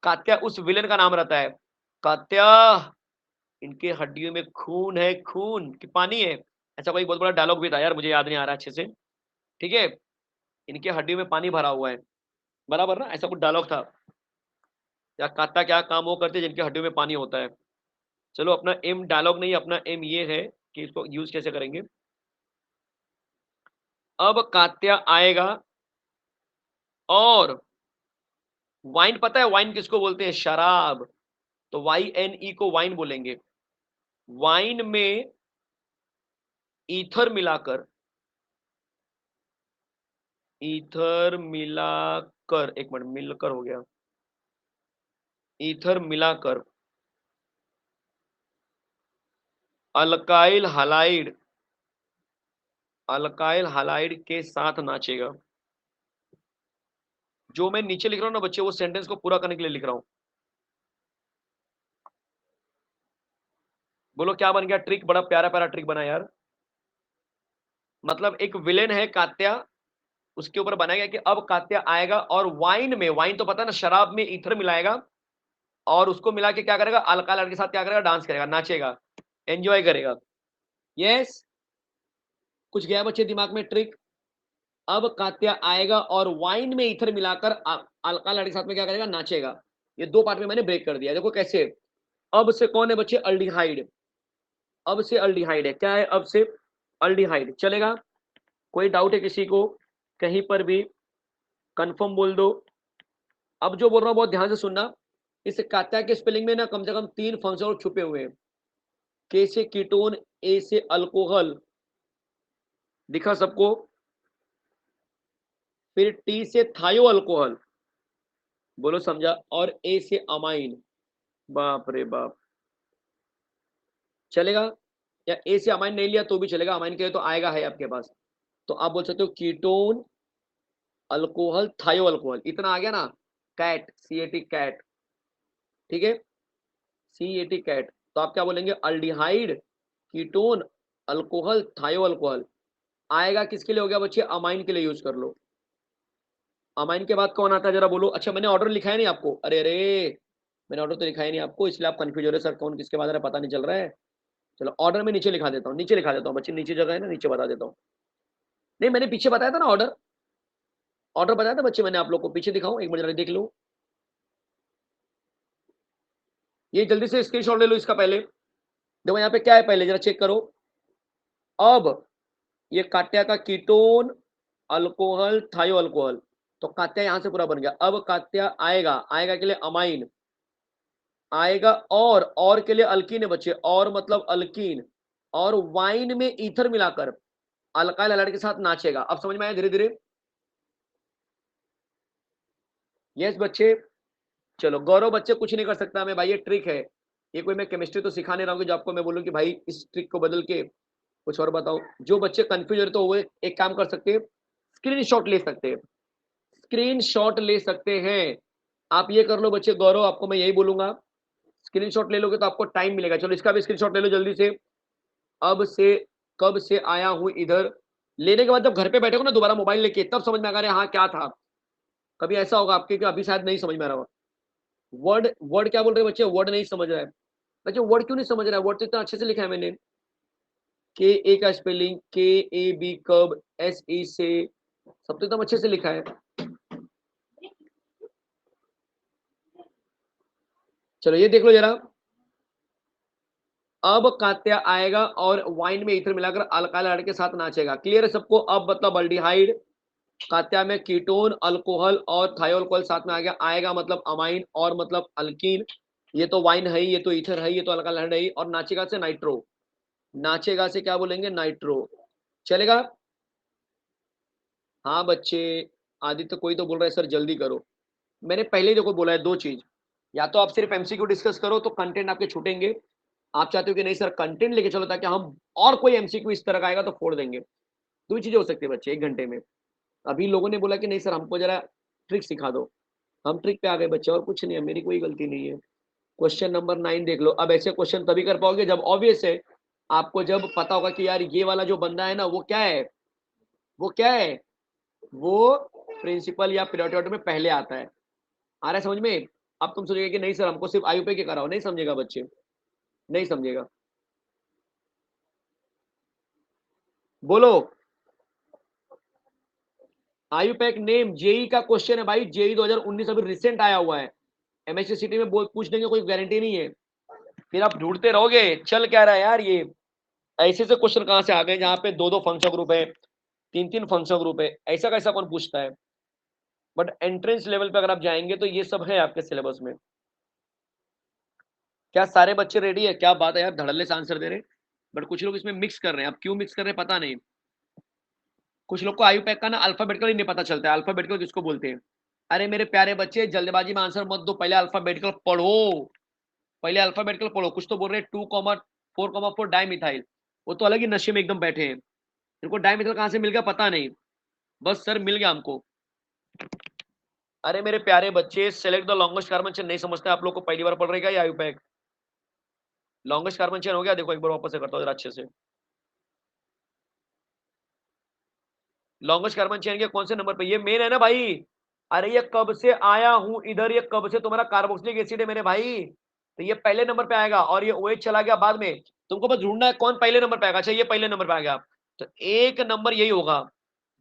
कात्या उस विलेन का नाम रहता है। कात्या, इनके हड्डियों में खून है, खून कि पानी है, ऐसा कोई बहुत बड़ा डायलॉग भी था यार, मुझे याद नहीं आ रहा अच्छे से। ठीक है, इनके हड्डियों में पानी भरा हुआ है, बराबर ना, ऐसा कुछ डायलॉग था। या कात्या क्या काम वो करते जिनके हड्डियों में पानी होता है। चलो अपना एम डायलॉग नहीं, अपना एम ये है कि इसको यूज कैसे करेंगे। अब कात्या आएगा और वाइन, पता है वाइन किसको बोलते हैं? शराब। तो वाई एन ई को वाइन बोलेंगे। वाइन में ईथर मिलाकर, ईथर मिलाकर, एक मिनट, मिलकर हो गया, ईथर मिलाकर अल्काइल हलाइड, अल्काइल हलाइड के साथ नाचेगा। जो मैं नीचे लिख रहा हूं ना बच्चे, वो सेंटेंस को पूरा करने के लिए लिख रहा हूं। बोलो क्या बन गया ट्रिक? बड़ा प्यारा प्यारा ट्रिक बना यार। मतलब एक विलेन है कात्या, उसके ऊपर बनाया गया कि अब कात्या आएगा और वाइन में, वाइन तो पता है ना, शराब में ईथर मिलाएगा और उसको मिला के क्या करेगा, अल्काइल के साथ क्या करेगा, डांस करेगा, नाचेगा, एंजॉय करेगा। यस, कुछ गया बच्चे दिमाग में ट्रिक? अब कात्या आएगा और वाइन में ईथर मिलाकर अल्काइल के साथ में क्या करेगा, नाचेगा। ये दो पार्ट में मैंने ब्रेक कर दिया, देखो कैसे। अब से कौन है बच्चे? अल्डिहाइड। अब से अल्डिहाइड है, क्या है अब से? अल्डिहाइड चलेगा। कोई डाउट है किसी को कहीं पर भी? कंफर्म बोल दो। अब जो बोल रहा हूं बहुत ध्यान से सुनना, इस कात्या के स्पेलिंग में ना कम से कम 3 फंक्शन छुपे हुए हैं। के से कीटोन, ए से अल्कोहल, दिखा सबको? फिर टी से थायो अल्कोहल, बोलो समझा? और ए से अमाइन, बाप रे बाप, चलेगा? या ए से अमाइन नहीं लिया तो भी चलेगा, अमाइन के लिए तो आएगा है आपके पास। तो आप बोल सकते हो कीटोन, अल्कोहल, थायो अल्कोहल, इतना आ गया ना। Cat, C A T cat, ठीक है, सी ए टी कैट। तो आप क्या बोलेंगे? अल्डिहाइड, कीटोन, अल्कोहल, थायो अल्कोहल। आएगा किसके लिए हो गया बच्चे? अमाइन के लिए यूज कर लो। अमाइन के बाद कौन आता है जरा बोलो? अच्छा मैंने ऑर्डर लिखा है नहीं आपको, अरे अरे, मैंने ऑर्डर तो लिखा ही नहीं आपको, इसलिए आप कंफ्यूज हो रहे सर कौन किसके बाद पता नहीं चल रहा है। चलो ऑर्डर में नीचे लिखा देता हूँ, नीचे लिखा देता हूँ बच्चे, नीचे जगह है ना, नीचे बता देता हूँ। नहीं मैंने पीछे बताया था ना ऑर्डर, ऑर्डर बताया था बच्चे मैंने आप लोग को, पीछे दिखाऊं एक मिनट जरा देख लो। ये जल्दी से स्क्रीनशॉट ले लो इसका पहले। देखो यहाँ पे क्या है पहले जरा चेक करो। अब ये कात्या का कीटोन, अल्कोहल, थायो अल्कोहल, तो कात्या यहां से पूरा बन गया। अब कात्या आएगा, आएगा के लिए अमाइन आएगा, और के लिए अल्कीन है बच्चे, और मतलब अल्कीन, और वाइन में ईथर मिलाकर अल्काइल हैलाइड के साथ नाचेगा। अब समझ में आया धीरे धीरे? यस बच्चे। चलो गौरव बच्चे कुछ नहीं कर सकता मैं भाई, ये ट्रिक है। ये कोई मैं केमिस्ट्री तो सिखा नहीं रहा हूँ कि जो आपको मैं बोलूँ कि भाई इस ट्रिक को बदल के कुछ और बताओ। जो बच्चे कंफ्यूज हो रहे तो वो एक काम कर सकते हैं, स्क्रीनशॉट ले सकते हैं, स्क्रीनशॉट ले सकते हैं। आप ये कर लो बच्चे, गौरव आपको मैं यही बोलूंगा, स्क्रीनशॉट ले लोगे तो आपको टाइम मिलेगा। चलो इसका भी स्क्रीनशॉट ले लो जल्दी से। अब से कब से आया हूं इधर, लेने के बाद जब घर पे बैठे हो ना दोबारा मोबाइल लेके, तब समझ में आ रहा है हाँ क्या था। कभी ऐसा होगा आपके कि अभी शायद नहीं समझ में आ रहा होगा। वर्ड वर्ड क्या बोल रहे हैं बच्चे, वर्ड नहीं समझ रहा है। बच्चे वर्ड क्यों नहीं समझ रहा है, वर्ड तो इतना अच्छे से लिखा है मैंने। के ए का स्पेलिंग के ए बी, कब एस ई से, सब तो एकदम अच्छे से लिखा है। चलो ये देख लो जरा। अब कात्या आएगा और वाइन में ईथर मिलाकर अल्काइल हाइड्राइड के साथ नाचेगा। क्लियर है सबको? अब मतलब अल्डिहाइड, कात्या में कीटोन, अल्कोहल और थायोल्कोहल साथ में आ गया। आएगा मतलब अमाइन और मतलब अल्कीन। ये तो वाइन है, ये तो ईथर है, ये तो अल्काइल हाइड्राइड है। और नाचेगा से नाइट्रो, नाचेगा से क्या बोलेंगे, नाइट्रो। चलेगा? हाँ बच्चे, आदित्य कोई तो बोल रहा है सर जल्दी करो। मैंने पहले ही देखो बोला है दो चीज, या तो आप सिर्फ एमसीक्यू डिस्कस करो तो कंटेंट आपके छूटेंगे। आप चाहते हो कि नहीं सर कंटेंट लेके चलो ताकि हम और कोई एमसीक्यू इस तरह का आएगा तो फोड़ देंगे। दो ही चीजें हो सकती है बच्चे एक घंटे में। अभी लोगों ने बोला कि नहीं सर हमको जरा ट्रिक सिखा दो, हम ट्रिक पे आ गए बच्चे, और कुछ नहीं है, मेरी कोई गलती नहीं है। क्वेश्चन नंबर 9 देख लो। अब ऐसे क्वेश्चन तभी कर पाओगे जब ऑब्वियस है, आपको जब पता होगा कि यार ये वाला जो बंदा है ना वो क्या है, वो क्या है, वो प्रिंसिपल या पीरियोडिक ऑर्डर में पहले आता है। आ रहा है समझ में? अब तुम सोचोगे कि नहीं सर हमको सिर्फ आयु पे के कराओ, नहीं समझेगा बच्चे, नहीं समझेगा। बोलो। आयु पैक नेम जेई का क्वेश्चन है भाई, जेई 2019 अभी रिसेंट आया हुआ है। एमएससी सिटी में बोल पूछ देंगे, कोई गारंटी नहीं है। फिर आप ढूंढते रहोगे चल क्या रहा है यार ये। ऐसे से क्वेश्चन कहां से आ गए जहां पे दो दो फंक्शन ग्रुप है, तीन तीन फंक्शन ग्रुप है, ऐसा कैसा कौन पूछता है। बट एंट्रेंस लेवल पे अगर आप जाएंगे तो ये सब है आपके सिलेबस में। क्या सारे बच्चे रेडी है? क्या बात है यार, धड़ल्ले से आंसर दे रहे हैं। बट कुछ लोग इसमें मिक्स कर रहे हैं, अब क्यों मिक्स कर रहे हैं पता नहीं। कुछ लोग को आयु पैक का ना अल्फाबेटिकल ही नहीं पता चलता है, अल्फाबेटिकल किसको बोलते हैं। अरे मेरे प्यारे बच्चे जल्दबाजी में आंसर मत दो, पहले अल्फाबेटिकल पढ़ो, पहले अल्फाबेटिकल पढ़ो। कुछ तो बोल रहे हैं 2,4,4 डाई मिथाइल, वो तो अलग ही नशे में एकदम बैठे हैं। इनको डाई मिथाइल कहां से मिल गया पता नहीं, बस सर मिल गया हमको। अरे मेरे प्यारे बच्चे select the longest carbon chain नहीं समझते आप लोग को, पहली बार पढ़ रहे क्या आयु पैक? लॉन्गेस्ट कार्बन चेन हो गया, देखो एक बार वापस से करता हूँ जरा अच्छे से। लॉन्गेस्ट कार्बन चेन के कौन से नंबर पे, ये मेन है ना भाई। अरे ये कब से आया हूं इधर, ये कब से तुम्हारा कार्बोक्सिलिक एसिड है मेरे भाई, तो ये पहले नंबर पे आएगा और ये OH चला गया बाद में। तुमको बस ढूंढना है कौन पहले नंबर पे आएगा। अच्छा ये पहले नंबर पे आ गया, तो एक नंबर यही होगा,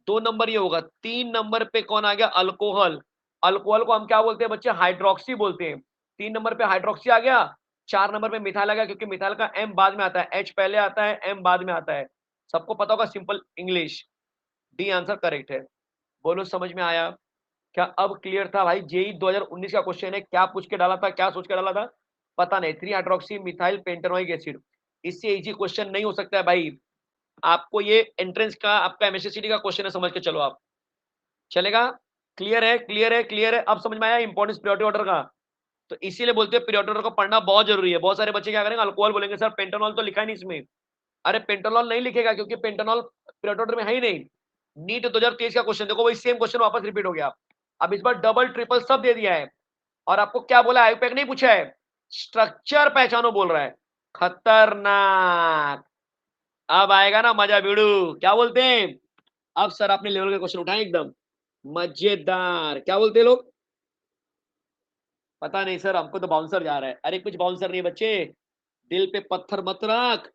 दो नंबर ये होगा, तीन नंबर पे कौन आ गया, अल्कोहल। अल्कोहल को हम क्या बोलते हैं बच्चे, हाइड्रोक्सी बोलते हैं। तीन नंबर पे हाइड्रोक्सी आ गया, चार नंबर पे मिथाइल आ गया, क्योंकि मिथाइल का एम बाद में आता है, एच पहले आता है एम बाद में आता है। सबको पता होगा simple English. D answer correct है। बोलो समझ में आया? क्या अब क्लियर था भाई? जेई 2019 का क्वेश्चन है, क्या पूछ के डाला था, क्या सोच के डाला था पता नहीं। 3 हाइड्रोक्सी मिथाइल पेंटेनोइक एसिड, इससे इजी क्वेश्चन नहीं हो सकता है भाई। आपको ये एंट्रेंस का आपका एमएससीटी का क्वेश्चन है, समझ के चलो आप। चलेगा? क्लियर है, क्लियर है, क्लियर है। अब समझ में आया इंपॉर्टेंस पीरियोडिक ऑर्डर का। तो इसीलिए बोलते हैं पीरियोडिक ऑर्डर को पढ़ना बहुत जरूरी है। बहुत सारे बच्चे क्या करेंगे, अल्कोहल बोलेंगे सर पेंटानॉल तो लिखा है नहीं इसमें। अरे पेंटानॉल नहीं लिखेगा क्योंकि पेंटानॉल पीरियोडिक ऑर्डर में है ही नहीं। नीट 2023 का क्वेश्चन देखो, वही सेम क्वेश्चन वापस रिपीट हो गया। अब इस बार डबल ट्रिपल सब दे दिया है, और आपको क्या बोला, आईपैक नहीं पूछा है, स्ट्रक्चर पहचानो बोल रहा है। खतरनाक। अब आएगा ना मजा भिड़ू, क्या बोलते हैं। अब सर आपने लेवल के क्वेश्चन उठाए एकदम मजेदार, क्या बोलते हैं लोग, पता नहीं सर हमको तो बाउंसर जा रहा है। अरे कुछ बाउंसर नहीं बच्चे, दिल पे पत्थर मत रख,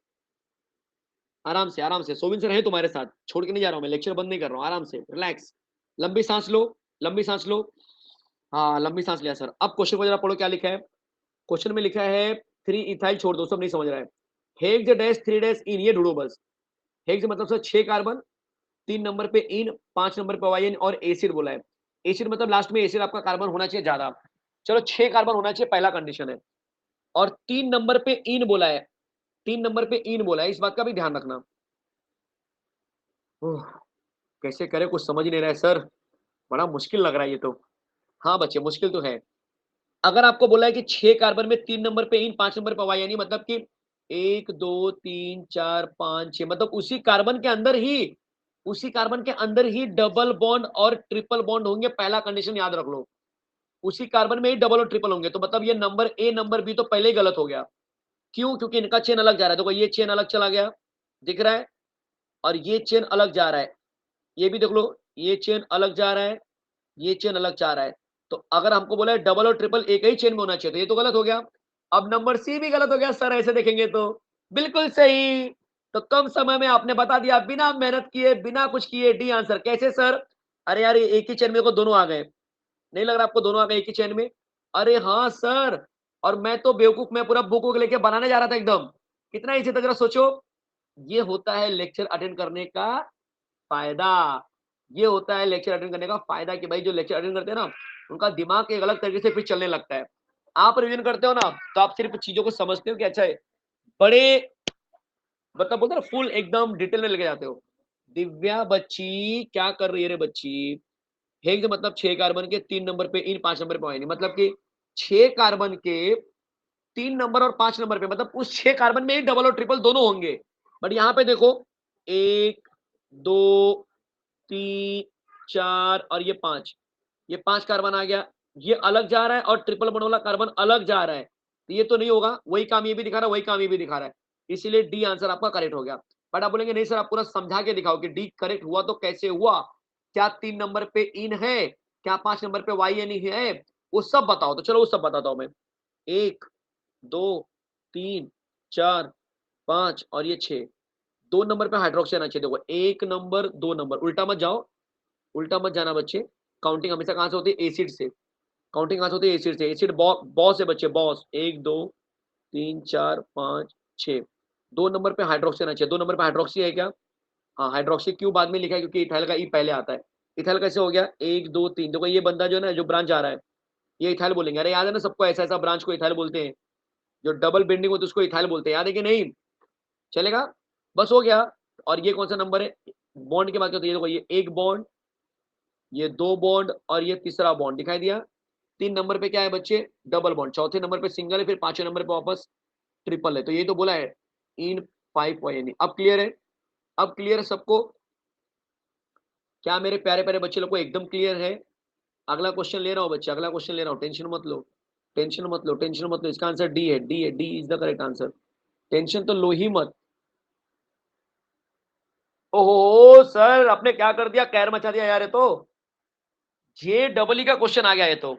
आराम से आराम से। सोविन सर है तुम्हारे साथ, छोड़ के नहीं जा रहा हूं मैं, लेक्चर बंद नहीं कर रहा हूं, आराम से रिलैक्स। लंबी सांस लो, लंबी सांस लो। हाँ लंबी सांस लिया सर। अब क्वेश्चन को जरा पढ़ो क्या लिखा है। क्वेश्चन में लिखा है 3 इथाइल, छोड़ दो सब नहीं समझ रहा है। हेक्स डैश 3 डैश इन, ये ढूंढो बस। हेक्स मतलब सर 6 कार्बन, 3 नंबर पे इन, 5 नंबर पे वाइन, और एसिड बोला है। एसिड मतलब लास्ट में एसिड आपका कार्बन होना चाहिए ज्यादा। चलो 6 कार्बन होना चाहिए, पहला कंडीशन है। और 3 नंबर पे इन बोला है, 3 नंबर पे इन बोला है, इस बात का भी ध्यान रखना। ओह, कैसे करे कुछ समझ नहीं रहा है सर, बड़ा मुश्किल लग रहा है ये तो। हाँ बच्चे मुश्किल तो है। अगर आपको बोला है कि 6 कार्बन में 3 नंबर पे इन, 5 नंबर पे वाई, यानी मतलब कि 1 2 3 4 5 6, मतलब उसी कार्बन के अंदर ही डबल बॉन्ड और ट्रिपल बॉन्ड होंगे। पहला कंडीशन याद रख लो, उसी कार्बन में ही डबल और ट्रिपल होंगे। तो मतलब ये नंबर ए नंबर बी तो पहले ही गलत हो गया। क्यों? क्योंकि इनका चेन अलग जा रहा है। देखो ये चेन अलग चला गया, दिख रहा है, और ये चेन अलग जा रहा है। ये भी देख लो, ये चेन अलग जा रहा है, ये चेन अलग जा रहा है। तो अगर हमको बोला है डबल और ट्रिपल एक ही चेन में होना चाहिए, तो ये तो गलत हो गया। अब नंबर सी भी गलत हो गया सर, ऐसे देखेंगे तो। बिल्कुल सही। तो कम समय में आपने बता दिया, बिना मेहनत किए, बिना कुछ किए, डी आंसर। कैसे सर? अरे यार, ये एक ही चेन में को दोनों आ गए। नहीं लग रहा आपको दोनों आ गए एक ही चेन में? अरे हाँ सर, और मैं तो बेवकूफ, मैं पूरा बुक वुक लेके बनाने जा रहा था एकदम। कितना इजी था जरा सोचो। ये होता है लेक्चर अटेंड करने का फायदा। ये होता है लेक्चर अटेंड करने का फायदा, कि भाई जो लेक्चर अटेंड करते हैं ना, उनका दिमाग एक अलग तरीके से फिर चलने लगता है। आप रिवीजन करते हो ना, तो आप सिर्फ चीजों को समझते हो कि अच्छा है, बड़े मतलब बोलते हैं ना, फुल एकदम डिटेल में लेके जाते हो। दिव्या बच्ची क्या कर रही है रे बच्ची? हेक्स मतलब 6 कार्बन के 3 नंबर पे इन, 5 नंबर पे वाइन, मतलब कि 6 कार्बन के 3 नंबर और 5 नंबर पे, मतलब उस 6 कार्बन में ही डबल और ट्रिपल दोनों होंगे। बट यहाँ पे देखो, 1 2 3 4 और ये 5, ये 5 कार्बन आ गया, ये अलग जा रहा है और ट्रिपल बॉन्ड वाला कार्बन अलग जा रहा है। तो ये तो नहीं होगा, वही काम ये भी दिखा रहा है, वही काम ये भी दिखा रहा है। इसीलिए डी आंसर आपका करेक्ट हो गया। बट आप बोलेंगे नहीं सर, आप पूरा समझा के दिखाओ कि डी करेक्ट हुआ तो कैसे हुआ? क्या 3 नंबर पे इन है? क्या 5 नंबर पे वाई एन है? वो सब बताओ। तो चलो वो सब बताता हूं मैं। 1 2 3 4 5 और ये 6। 2 नंबर पे हाइड्रोक्सी आना चाहिए। देखो 1 नंबर 2 नंबर, उल्टा मत जाओ, उल्टा मत जाना बच्चे। काउंटिंग हमेशा कहां से होती है? एसिड से। काउंटिंग कहां से होती है? एसिड से। एसिड बॉस है बच्चे, बॉस। 1 2 3 4 5 6। 2 नंबर पे हाइड्रोक्सी आना चाहिए। 2 नंबर पे हाइड्रोक्सी है क्या? हाँ, हाइड्रोक्सी क्यों बाद में लिखा है? क्योंकि इथाइल का ई पहले आता है। इथाइल कैसे हो गया? 1 2 3। देखो ये बंदा जो है ना, जो ब्रांच आ रहा है, ये इथाइल बोलेंगे। अरे याद है ना सबको, ऐसा ऐसा ब्रांच को इथाइल बोलते हैं। जो डबल बेंडिंग होती है उसको इथाइल बोलते हैं। याद है कि नहीं? चलेगा? बस हो गया। और ये कौन सा नंबर है? बॉन्ड की बात करते हैं। देखो ये एक बॉन्ड, ये 2 बॉन्ड और ये तीसरा बॉन्ड दिखाई दिया। 3 नंबर पे क्या है बच्चे? Double bond. चौथे नंबर पे सिंगल है, फिर 5वें नंबर पे वापस ट्रिपल है। तो ये तो बोला है इन 5 वाई। अब क्लियर है? अब क्लियर है सबको? क्या मेरे प्यारे प्यारे बच्चे लोग को एकदम क्लियर है? अगला क्वेश्चन ले रहा हूँ बच्चे, अगला क्वेश्चन ले रहा हूँ, टेंशन मत लो, टेंशन मत लो, टेंशन मत लो। इसका आंसर डी है, डी है, D is the correct answer. Tension तो लो ही मत। ओहो सर, आपने क्या कर दिया, कैर मचा दिया यार। ये तो जे डबल ई का क्वेश्चन आ गया है तो।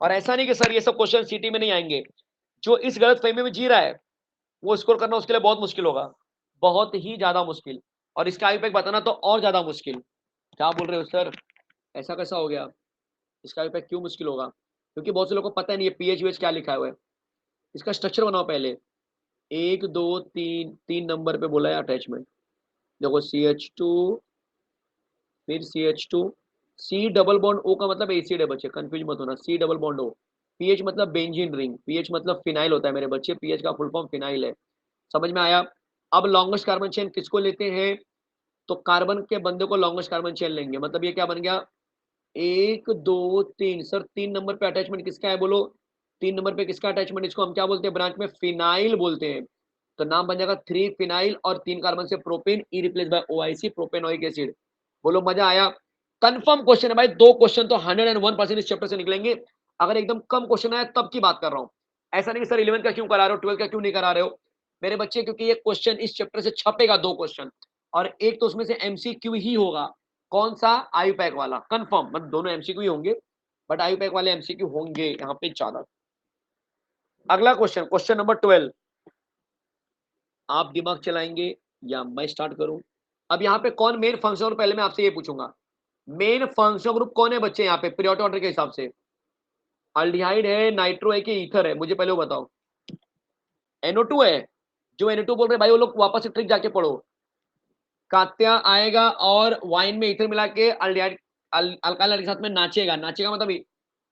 और ऐसा नहीं कि सर ये सब क्वेश्चन सिटी में नहीं आएंगे। जो इस गलत फहमी में जी रहा है, वो स्कोर करना उसके लिए बहुत मुश्किल होगा, बहुत ही ज्यादा मुश्किल। और इसका आईपैक बताना तो और ज्यादा मुश्किल। क्या बोल रहे हो सर, ऐसा कैसा हो गया? इसका आईपैक क्यों मुश्किल होगा? क्योंकि बहुत से लोगों को पता नहीं है पीएच वीएच क्या लिखा हुआ है। इसका स्ट्रक्चर बनाओ पहले। 1 2 3, 3 नंबर पे बोला है अटैचमेंट। देखो CH2, फिर CH2, सी डबल बॉन्ड ओ का मतलब एसिड है बच्चे, कंफ्यूज मत होना। C double bond O. PH मतलब बेंजीन रिंग, पीएच मतलब फिनाइल होता है मेरे बच्चे, पीएच का फुल फॉर्म फिनाइल है। समझ में आया? अब लॉन्गेस्ट कार्बन चेन किसको लेते हैं? तो कार्बन के बंदे को लॉन्गेस्ट कार्बन चेन लेंगे। मतलब ये क्या बन गया? 1 2 3। सर 3 नंबर पे अटैचमेंट किसका है बोलो? 3 नंबर पे किसका अटैचमेंट? इसको हम क्या बोलते हैं ब्रांच में? फिनाइल बोलते हैं। तो नाम बन जाएगा 3 फिनाइल और 3 कार्बन से propane, E replace by OIC, propanoic acid. बोलो मजा आया? कंफर्म क्वेश्चन है भाई, 2 क्वेश्चन तो 101% इस चैप्टर से निकलेंगे। अगर एकदम कम क्वेश्चन आया तब की बात कर रहा हूं। ऐसा नहीं कि सर 11th का क्यों करा रहे हो, 12th का क्यों नहीं करा रहे हो मेरे बच्चे, क्योंकि ये क्वेश्चन इस चैप्टर से छपेगा 2 क्वेश्चन, और एक तो उसमें से एमसीक्यू ही होगा। कौन सा? आयु पैक वाला, कंफर्म। मतलब दोनों एमसीक्यू ही होंगे, बट आयु पैक वाले एमसीक्यू होंगे यहाँ पे ज्यादा। अगला क्वेश्चन, क्वेश्चन नंबर 12। आप दिमाग चलाएंगे या मैं स्टार्ट करूं? अब यहाँ पे कौन मेन फंक्शन, पहले मैं आपसे ये पूछूंगा, मेन फंक्शनल ग्रुप कौन है बच्चे यहाँ पे पीरियोडिक ऑर्डर के हिसाब से? अल्डिहाइड है, नाइट्रो है कि ईथर है? मुझे पहले वो बताओ। NO2 है। जो NO2 बोल रहे भाई वो लोग वापस से ट्रिक जाके पढ़ो। कात्या आएगा और वाइन में ईथर मिला के अल्डिहाइड अल्काइल के साथ में नाचेगा। नाचेगा मतलब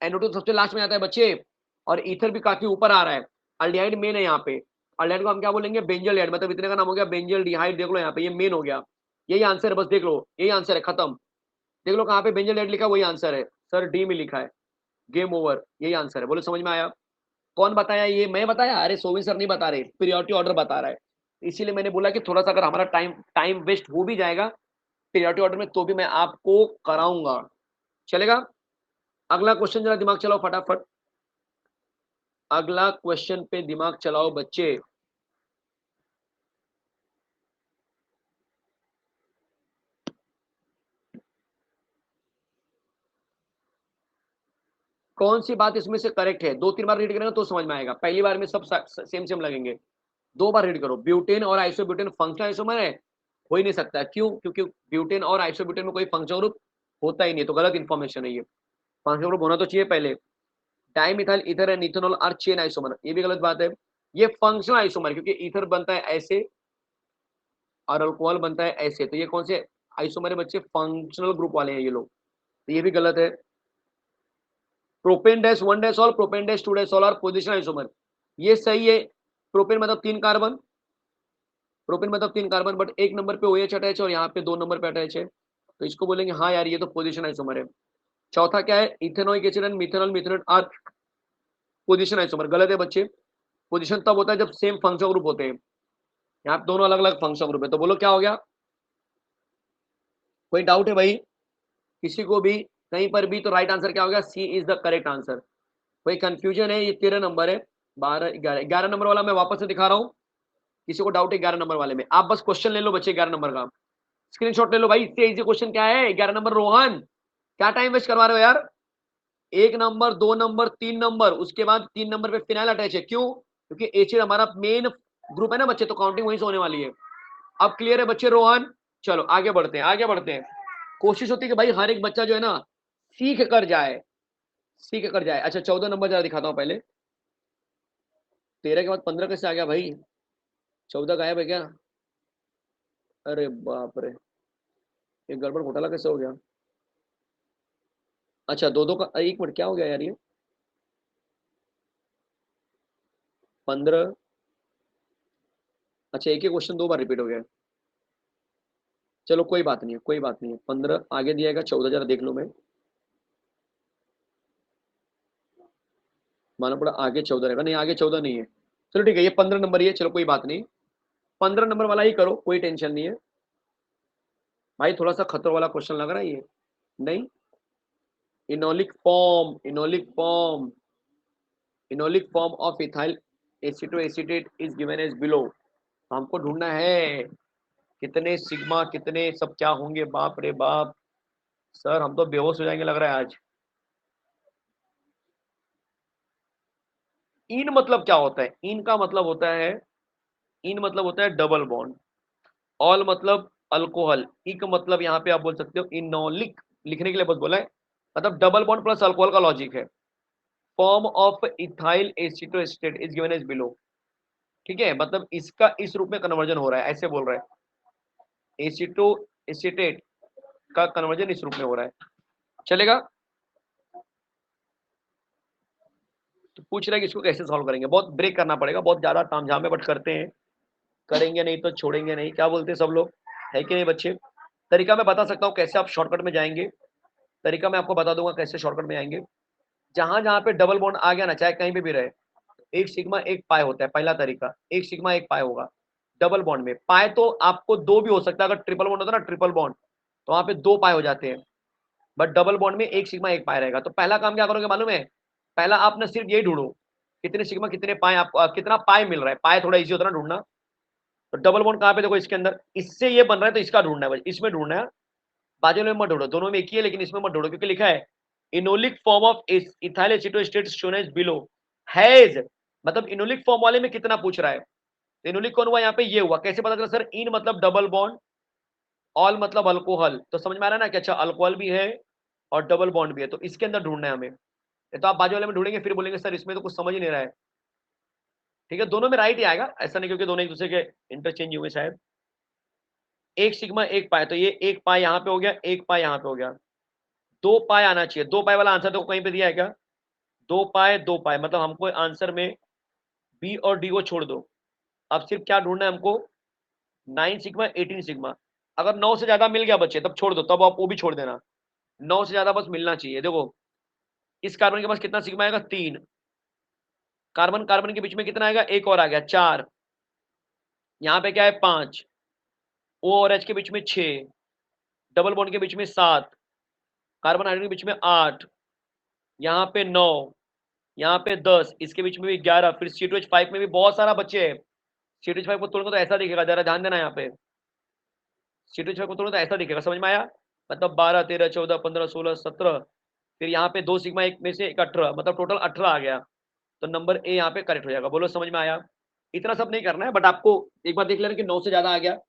NO2 तो सबसे लास्ट में आता है बच्चे, और ईथर भी काफी ऊपर आ रहा है। अल्डिहाइड मेन है यहाँ पे। अल्डिहाइड को हम क्या बोलेंगे? बेंजल हाइड, मतलब इतने का नाम हो गया बेंजल डिहाइड। देख लो यहाँ पे, ये मेन हो गया। यही आंसर है, बस देख लो, यही आंसर है, खत्म। देख लो कहाँ पे बेंजल हाइड लिखा है, वही आंसर है। सर डी में लिखा है, गेम ओवर, यही आंसर है। बोलो समझ में आया? कौन बताया ये? मैं बताया? अरे सोवी सर नहीं बता रहे, प्रियोरिटी ऑर्डर बता रहा है। इसीलिए मैंने बोला कि थोड़ा-सा अगर हमारा टाइम टाइम वेस्ट हो भी जाएगा प्रियोरिटी ऑर्डर में तो भी मैं आपको कराऊँगा। चलेगा? अगला क्वेश्चन जरा दिमाग चलाओ फटाफट। अगला क्वेश्चन पे दिमाग चलाओ बच्चे। कौन सी बात इसमें से करेक्ट है? 2-3 बार रीड करेंगे तो समझ में आएगा। पहली बार में सब सेम सेम लगेंगे। 2 बार रीड करो। ब्यूटेन और आइसोब्यूटेन फंक्शनल आइसोमर है? हो ही नहीं सकता है। क्यों? क्योंकि ब्यूटेन और आइसोब्यूटेन में कोई फंक्शनल ग्रुप होता ही नहीं है, तो गलत इंफॉर्मेशन है ये। फंक्शनल ग्रुप होना तो चाहिए पहले। Dimethyl ether and ethanol are chain isomer, ये भी गलत बात है। ये फंक्शनल आइसोमर है क्योंकि ईथर बनता है ऐसे और अल्कोहल बनता है ऐसे, तो ये कौन से आइसोमर है बच्चे? फंक्शनल ग्रुप वाले हैं ये लोग, तो ये भी गलत है। Propane dash 1 dash all, propane dash 2 dash all और पोजीशन आइसोमर, ये सही है। प्रोपेन मतलब 3 कार्बन, प्रोपेन मतलब 3 कार्बन, बट 1 नंबर पे OH अटैच है और यहाँ पे 2 नंबर पे अटैच है, तो इसको बोलेंगे हाँ यार ये तो पोजीशन आइसोमर है। चौथा क्या है? Ethanoic acid and methanol methanol are position isomer, गलत है बच्चे। पोजीशन तब होता है जब सेम फंक्शनल ग्रुप होते हैं, यहाँ पे दोनों अलग अलग फंक्शनल ग्रुप है, तो बोलो क्या हो गया? कोई डाउट है भाई किसी को भी कहीं पर भी? तो राइट आंसर क्या हो गया? सी इज द करेक्ट आंसर। कोई कंफ्यूजन है? ये 13 नंबर है, 12 11 11 नंबर वाला मैं वापस से दिखा रहा हूँ। किसी को डाउट है 11 नंबर वाले में? आप बस क्वेश्चन ले लो बच्चे 11 नंबर का, स्क्रीनशॉट ले लो भाई। इससे इजी क्वेश्चन क्या है? 11 नंबर। रोहन क्या टाइम वेस्ट करवा रहे हो यार? 1 नंबर, 2 नंबर, 3 नंबर, उसके बाद 3 नंबर पे फिनाइल अटैच है। क्यों? क्योंकि एसिड हमारा मेन ग्रुप है ना बच्चे, तो काउंटिंग वहीं से होने वाली है। अब क्लियर है बच्चे? रोहन चलो आगे बढ़ते हैं, आगे बढ़ते हैं। कोशिश होती है कि भाई हर एक बच्चा जो है ना सीख कर जाए, सीख कर जाए। अच्छा 14 नंबर जरा दिखाता हूँ पहले। 13 के बाद 15 कैसे आ गया भाई? 14 गायब है क्या? अरे बाप रे, ये गड़बड़ घोटाला कैसे हो गया? अच्छा दो दो का, एक मिनट क्या हो गया यार ये? 15, अच्छा एक ही क्वेश्चन 2 बार रिपीट हो गया है। चलो कोई बात नहीं है, कोई बात नहीं है। 15 आगे दिया गया, 14 जरा देख लो। मैं मानो पड़ा आगे 14 रहेगा, नहीं आगे 14 नहीं है। चलो ठीक है, ये 15 नंबर ही है, चलो कोई बात नहीं। 15 नंबर वाला ही करो, कोई टेंशन नहीं है भाई। थोड़ा सा खतरा वाला क्वेश्चन लग रहा है ये, नहीं? Enolic form, enolic form, enolic form of ethyl acetoacetate is given as below. हमको ढूंढना है कितने सिग्मा, कितने सब क्या होंगे। बाप रे बाप सर, हम तो बेहोश हो जाएंगे लग रहा है आज। इन मतलब क्या होता है? इन का मतलब होता है, इन मतलब होता है डबल बॉन्ड। ऑल मतलब अल्कोहल, इक मतलब यहाँ पे आप बोल सकते हो इनोलिक, लिखने के लिए बस बोला है। मतलब डबल बॉन्ड प्लस अल्कोहल का लॉजिक है। Form of ethyl acetoacetate is given as below. ठीक है, मतलब इसका इस रूप में कन्वर्जन हो रहा है, ऐसे बोल रहा है। एसीटो एसीटेट का कन्वर्जन इस रूप में हो रहा है, चलेगा? तो पूछ रहा है कि इसको कैसे सॉल्व करेंगे। बहुत ब्रेक करना पड़ेगा, बहुत ज्यादा तामझाम है, बट करते हैं। करेंगे नहीं तो छोड़ेंगे नहीं, क्या बोलते हैं सब लोग, है कि नहीं बच्चे? तरीका मैं बता सकता हूँ कैसे आप शॉर्टकट में जाएंगे। तरीका मैं आपको बता दूंगा कैसे शॉर्टकट में आएंगे। जहां जहां पे डबल बॉन्ड आ गया ना, चाहे कहीं पे भी रहे, एक सिग्मा एक पाई होता है। पहला तरीका, एक सिग्मा एक पाई होगा डबल बॉन्ड में। पाई तो आपको 2 भी हो सकता है, अगर ट्रिपल बॉन्ड होता है ना, ट्रिपल बॉन्ड, तो वहां पे 2 पाई हो जाते हैं। बट डबल बॉन्ड में एक सिग्मा एक पाई रहेगा। तो पहला काम क्या करोगे मालूम है? पहला आप ना सिर्फ यही ढूंढो कितने सिग्मा कितने पाई, आपको कितना पाई मिल रहा है। पाई थोड़ा इजी होता है ना ढूंढना। तो डबल बॉन्ड कहाँ पे? देखो इसके अंदर, इससे ये बन रहा है तो इसका ढूंढना है भाई, इसमें ढूंढना है। बाजू में मत ढूंढो, दोनों में एक ही है, लेकिन इसमें मत ढूंढो क्योंकि लिखा है enolic form of ethyl acetoacetate shown as below has. मतलब इनोलिक फॉर्म वाले में कितना पूछ रहा है। इनोलिक कौन हुआ यहाँ पे? ये हुआ। कैसे पता चला सर? इन मतलब डबल बॉन्ड, ऑल मतलब अल्कोहल, तो समझ में आ रहा है ना कि अच्छा अल्कोहल भी है और डबल बॉन्ड भी है, तो इसके अंदर ढूंढना है हमें। ये तो आप बाजू वाले में ढूंढेंगे फिर बोलेंगे सर इसमें तो कुछ समझ ही नहीं रहा है। ठीक है, दोनों में राइट ही आएगा, ऐसा नहीं क्योंकि दोनों एक दूसरे के इंटरचेंज हुए शायद। एक सिग्मा एक पाए, तो ये एक पाए यहाँ पे हो गया, एक पाए यहाँ पे हो गया। 2 पाए आना चाहिए। 2 पाए वाला आंसर देखो कहीं पे दिया है क्या? 2 पाए 2 पाए, मतलब हमको आंसर में बी और डी को छोड़ दो। अब सिर्फ क्या ढूंढना है हमको? 9 सिग्मा 18 सिग्मा। अगर 9 से ज्यादा मिल गया बच्चे तब छोड़ दो, तब आप वो भी छोड़ देना। 9 से ज्यादा बस मिलना चाहिए। देखो इस कार्बन के पास कितना सिग्मा आएगा? 3। कार्बन कार्बन के बीच में कितना आएगा? एक और आ गया 4। यहाँ पे क्या है? 5। ओ और एच के बीच में 6, डबल बॉन्ड के बीच में 7, कार्बन हाइड्रोजन के बीच में 8, यहाँ पे 9, यहाँ पे 10, इसके बीच में भी 11, फिर C2H5 में भी बहुत सारा बच्चे है। C2H5 को तोड़ोगे तो ऐसा दिखेगा, जरा ध्यान देना यहाँ पे। C2H5 को तोड़ोगे तो ऐसा दिखेगा, समझ में आया? मतलब 12, 13, 14, 15, 16, 17, फिर यहाँ पे 2 सिग्मा, एक में से एक 18, मतलब टोटल 18 आ गया। तो नंबर ए यहाँ पे करेक्ट हो जाएगा। बोलो समझ में आया? इतना सब नहीं करना है, बट आपको एक बार देख लेना कि 9 से ज्यादा आ गया,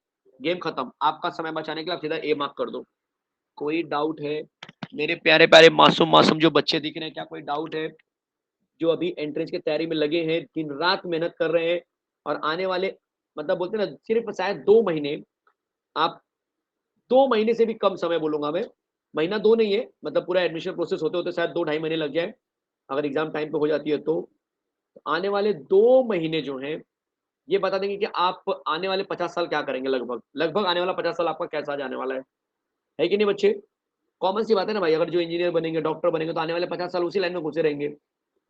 गेम खत्म। आपका समय बचाने के लिए आप सीधा ए मार्क कर दो। कोई डाउट है मेरे प्यारे प्यारे मासूम मासूम जो बच्चे दिख रहे हैं? क्या कोई डाउट है? जो अभी एंट्रेंस की तैयारी में लगे हैं, दिन रात मेहनत कर रहे हैं, और आने वाले, मतलब बोलते हैं ना, सिर्फ शायद 2 महीने, आप 2 महीने से भी कम समय बोलूंगा मैं, महीना 2 नहीं है, मतलब पूरा एडमिशन प्रोसेस होते होते शायद 2 ढाई महीने लग जाए, अगर एग्जाम टाइम पे हो जाती है तो। आने वाले 2 महीने जो हैं, ये बता देंगे कि आप आने वाले 50 साल क्या करेंगे। लगभग लगभग आने वाला 50 साल आपका कैसा जाने वाला है कि नहीं बच्चे? कॉमन सी बात है ना भाई, अगर जो इंजीनियर बनेंगे, डॉक्टर बनेंगे, तो आने वाले 50 साल उसी लाइन में घुसे रहेंगे,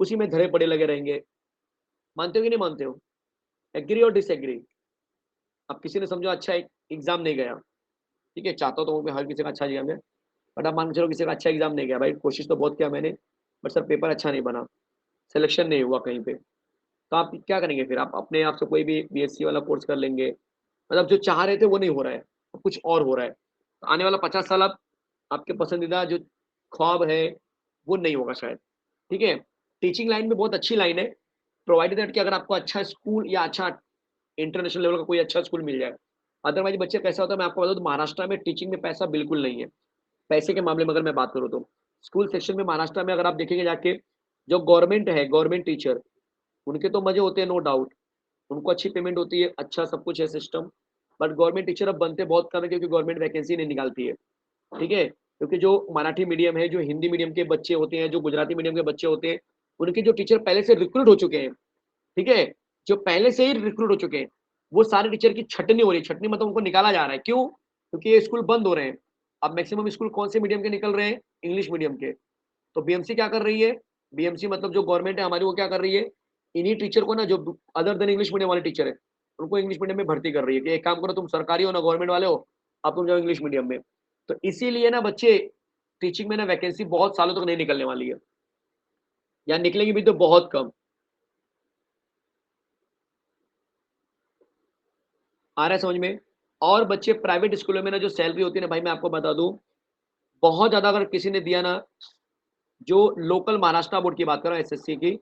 उसी में धरे पड़े लगे रहेंगे। मानते हो कि नहीं मानते हो? एग्री और डिसएग्री? अब किसी ने समझो अच्छा एक एग्जाम नहीं गया, ठीक है, चाहता तो हूँ मैं हर किसी का अच्छा एग्जाम है, बट आप मान के चलो किसी का अच्छा एग्जाम नहीं गया, भाई कोशिश तो बहुत किया मैंने, बट सर पेपर अच्छा नहीं बना, सिलेक्शन नहीं हुआ कहीं पे, तो आप क्या करेंगे फिर? आप अपने आप से कोई भी बीएससी वाला कोर्स कर लेंगे, मतलब जो चाह रहे थे वो नहीं हो रहा है, अब कुछ और हो रहा है, तो आने वाला 50 साल आप, आपके पसंदीदा जो ख्वाब है वो नहीं होगा शायद। ठीक है, टीचिंग लाइन में बहुत अच्छी लाइन है, प्रोवाइडेड दैट कि अगर आपको अच्छा स्कूल या अच्छा इंटरनेशनल लेवल का कोई अच्छा स्कूल मिल जाए। अदरवाइज बच्चे कैसा होता है मैं आपको बता दूं, महाराष्ट्र में टीचिंग में पैसा बिल्कुल नहीं है। पैसे के मामले में अगर मैं बात करूँ तो स्कूल सेक्शन में महाराष्ट्र में अगर आप देखेंगे जाके, जो गवर्नमेंट है, गवर्नमेंट टीचर, उनके तो मजे होते हैं नो डाउट, उनको अच्छी पेमेंट होती है, अच्छा सब कुछ है सिस्टम, बट गवर्नमेंट टीचर अब बनते बहुत कम है क्योंकि गवर्नमेंट वैकेंसी नहीं निकालती है। ठीक है, क्योंकि जो मराठी मीडियम है, जो हिंदी मीडियम के बच्चे होते हैं, जो गुजराती मीडियम के बच्चे होते हैं, उनके जो टीचर पहले से रिक्रूट हो चुके हैं, ठीक है, जो पहले से ही रिक्रूट हो चुके हैं, वो सारे टीचर की छटनी हो रही है। छटनी मतलब उनको निकाला जा रहा है, क्यों? क्योंकि ये स्कूल बंद हो रहे हैं। अब मैक्सिमम स्कूल कौन से मीडियम के निकल रहे हैं? इंग्लिश मीडियम के। तो बीएमसी क्या कर रही है? बीएमसी मतलब जो गवर्नमेंट है हमारी, वो क्या कर रही है? इन्हीं टीचर को ना, जो अदर देन इंग्लिश मीडियम वाले टीचर है, उनको इंग्लिश मीडियम में भर्ती कर रही है कि एक काम करो, तुम सरकारी हो ना गवर्नमेंट वाले हो, अब तुम जाओ इंग्लिश मीडियम में। तो इसीलिए ना बच्चे, टीचिंग में ना वैकेंसी बहुत सालों तक नहीं निकलने वाली है, या निकलेगी भी तो बहुत कम। आ रहा है समझ में? और बच्चे प्राइवेट स्कूलों में ना जो सैलरी होती है ना भाई, मैं आपको बता दूं, बहुत ज्यादा अगर किसी ने दिया ना, जो लोकल महाराष्ट्र बोर्ड की बात कर रहा हूँ, एसएससी की,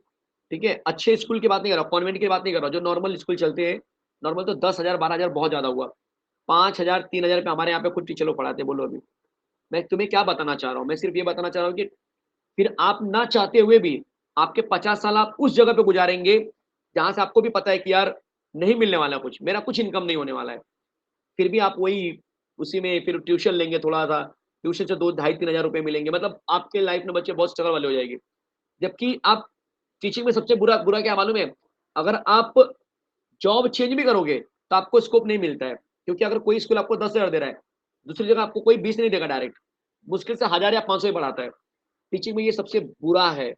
ठीक है, अच्छे स्कूल की बात नहीं कर रहा, कॉन्वेंट की बात नहीं कर रहा, जो नॉर्मल स्कूल चलते हैं, नॉर्मल तो 10,000 12,000 बहुत ज्यादा हुआ, 5,000 3,000 पे हमारे यहाँ पे खुद टीचर लोग पढ़ाते हैं। बोलो अभी मैं तुम्हें क्या बताना चाह रहा हूँ? मैं सिर्फ ये बताना चाह रहा हूँ कि फिर आप ना चाहते हुए भी आपके 50 साल आप उस जगह पे गुजारेंगे जहां से आपको भी पता है कि यार नहीं मिलने वाला कुछ, मेरा कुछ इनकम नहीं होने वाला है, फिर भी आप वही उसी में फिर ट्यूशन लेंगे थोड़ा सा, ट्यूशन से 2 ढाई 3 हज़ार रुपए मिलेंगे, मतलब आपके लाइफ में बच्चे बहुत स्ट्रगल वाले हो जाएगी। जबकि आप टीचिंग में सबसे बुरा बुरा क्या मालूम है? अगर आप जॉब चेंज भी करोगे तो आपको स्कोप नहीं मिलता है, क्योंकि अगर कोई स्कूल आपको 10,000 दे रहा है, दूसरी जगह आपको कोई 20 नहीं देगा डायरेक्ट, मुश्किल से 1,000 या 500 ही बढ़ाता है। टीचिंग में ये सबसे बुरा है,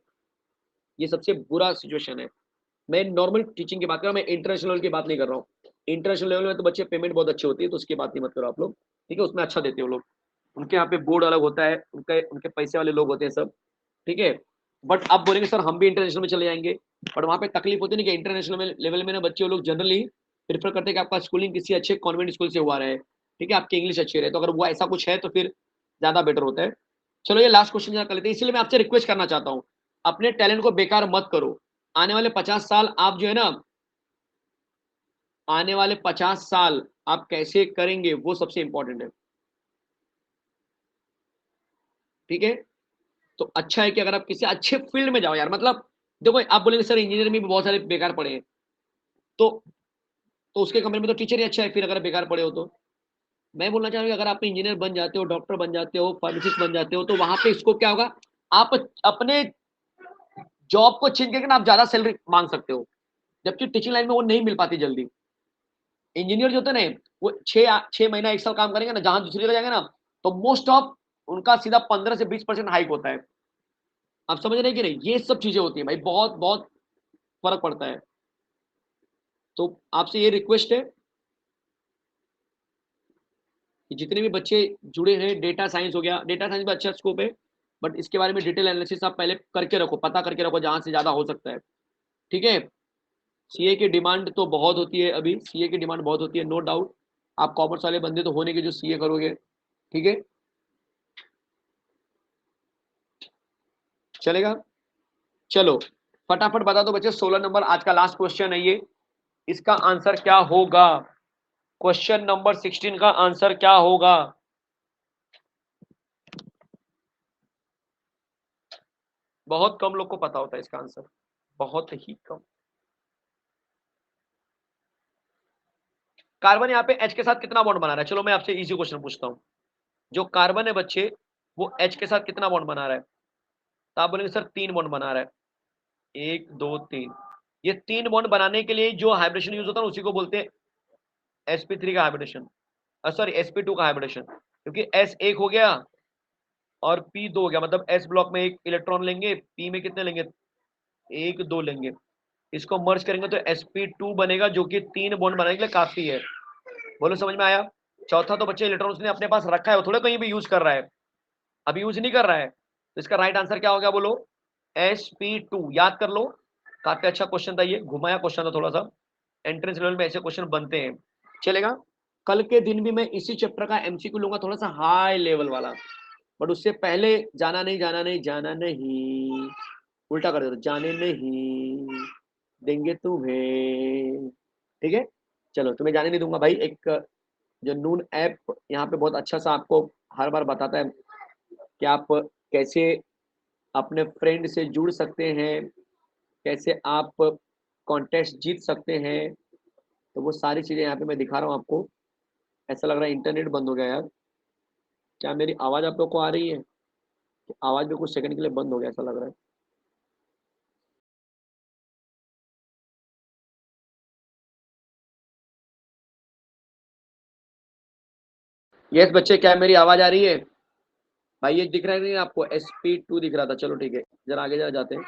ये सबसे बुरा सिचुएशन है। मैं नॉर्मल टीचिंग की बात कर रहा हूँ, मैं इंटरनेशनल लेवल की बात नहीं कर रहा हूँ। इंटरनेशनल लेवल में तो बच्चे पेमेंट बहुत अच्छी होती है, तो उसकी बात नहीं मत करो आप लोग, ठीक है, उसमें अच्छा देते हो लोग, उनके यहाँ पे बोर्ड अलग होता है, उनके उनके पैसे वाले लोग होते हैं सब, ठीक है। बट आप बोलेंगे सर हम भी इंटरनेशनल में चले जाएंगे, बट वहाँ पे तकलीफ होती है ना कि इंटरनेशनल लेवल में ना बच्चे लोग जनरली प्रेफर करते हैं कि आपका स्कूलिंग किसी अच्छे कॉन्वेंट स्कूल से हुआ रहे, ठीक है, आपकी इंग्लिश अच्छी रहे, तो अगर वो ऐसा कुछ है तो फिर ज्यादा बेटर होता है। चलो ये लास्ट क्वेश्चन कर लेते हैं, इसलिए मैं आपसे रिक्वेस्ट करना चाहता हूँ, अपने टैलेंट को बेकार मत करो। आने वाले 50 साल आप जो है ना, आने वाले 50 साल आप कैसे करेंगे वो सबसे इंपॉर्टेंट है, ठीक है। तो अच्छा है कि अगर आप किसी अच्छे फील्ड में जाओ यार, मतलब देखो आप बोलेंगे सर इंजीनियर में भी बहुत सारे बेकार पड़े हैं, तो उसके कंपनी में तो टीचर ही अच्छा है फिर, अगर बेकार पड़े हो तो। मैं बोलना चाहूंगा अगर आप इंजीनियर बन जाते हो, डॉक्टर बन जाते हो, फार्मासिस्ट बन जाते हो, तो वहां पे स्कोप क्या होगा? आप अपने जॉब को चेंज करके ना आप ज्यादा सैलरी मांग सकते हो, जबकि टीचिंग लाइन में वो नहीं मिल पाती जल्दी। इंजीनियर जो होते हैं ना, वो 6 महीना 1 साल काम करेंगे ना, जहां दूसरी जगह जाएंगे ना, तो मोस्ट ऑफ उनका सीधा 15 से 20% हाइक होता है। आप समझ रहे हैं कि नहीं? ये सब चीजें होती है भाई, बहुत बहुत फर्क पड़ता है। तो आपसे ये रिक्वेस्ट है कि जितने भी बच्चे जुड़े हैं, डेटा साइंस हो गया, डेटा साइंस में अच्छा स्कोप है, बट इसके बारे में डिटेल एनालिसिस आप पहले करके रखो, पता करके रखो जहां से ज्यादा हो सकता है। ठीक है। सीए की डिमांड तो बहुत होती है, अभी सीए की डिमांड बहुत होती है, नो डाउट। आप कॉमर्स वाले बंदे तो होने के जो सीए करोगे। ठीक है, चलेगा। चलो फटाफट बता दो बच्चे, 16 नंबर आज का लास्ट क्वेश्चन है ये, इसका आंसर क्या होगा? क्वेश्चन नंबर 16 का आंसर क्या होगा? बहुत कम लोग को पता होता है इसका आंसर, बहुत ही कम। कार्बन यहाँ पे एच के साथ कितना बॉन्ड बना रहा है? चलो मैं आपसे इजी क्वेश्चन पूछता हूँ। जो कार्बन है बच्चे, वो एच के साथ कितना बॉन्ड बना रहा है? तो आप बोलेंगे सर 3 बॉन्ड बना रहा है, 1 2 3। ये 3 बॉन्ड बनाने के लिए जो हाइब्रिडेशन यूज होता है उसी को बोलते हैं sp3 का हाइब्रिडेशन, सॉरी sp2 का हाइब्रिडेशन, क्योंकि s एक हो गया और p दो हो गया, मतलब s ब्लॉक में एक इलेक्ट्रॉन लेंगे, p में कितने लेंगे? 1 2 लेंगे। इसको मर्ज करेंगे तो sp2 बनेगा, जो कि 3 बॉन्ड बनाने के लिए काफी है। बोलो समझ में आया? चौथा तो बच्चे इलेक्ट्रॉन उसने अपने पास रखा है, वो थोड़ा कहीं भी यूज कर रहा है, अभी यूज नहीं कर रहा है, तो इसका राइट आंसर क्या हो गया? बोलो sp2। याद कर लो, काफी अच्छा क्वेश्चन था ये, घुमाया क्वेश्चन था थोड़ा सा, एंट्रेंस लेवल में ऐसे क्वेश्चन बनते हैं। चलेगा। कल के दिन भी मैं इसी चैप्टर का एमसीक्यू लूंगा, थोड़ा सा हाई लेवल वाला, बट उससे पहले जाना नहीं, जाना नहीं, जाना नहीं, उल्टा कर दो, जाने नहीं देंगे तुम्हें। ठीक है, चलो तुम्हें जाने नहीं दूंगा भाई। एक जो नून ऐप यहाँ पे बहुत अच्छा सा आपको हर बार बताता है कि आप कैसे अपने फ्रेंड से जुड़ सकते हैं, कैसे आप कॉन्टेस्ट जीत सकते हैं, तो वो सारी चीज़ें यहाँ पे मैं दिखा रहा हूँ आपको। ऐसा लग रहा है इंटरनेट बंद हो गया यार, क्या मेरी आवाज़ आप लोग को आ रही है? आवाज़ भी कुछ सेकंड के लिए बंद हो गया ऐसा लग रहा है। यस बच्चे, क्या मेरी आवाज़ आ रही है? भाई ये दिख रहा है नहीं आपको? sp2 दिख रहा था, चलो ठीक है, जरा आगे जरा जाते हैं।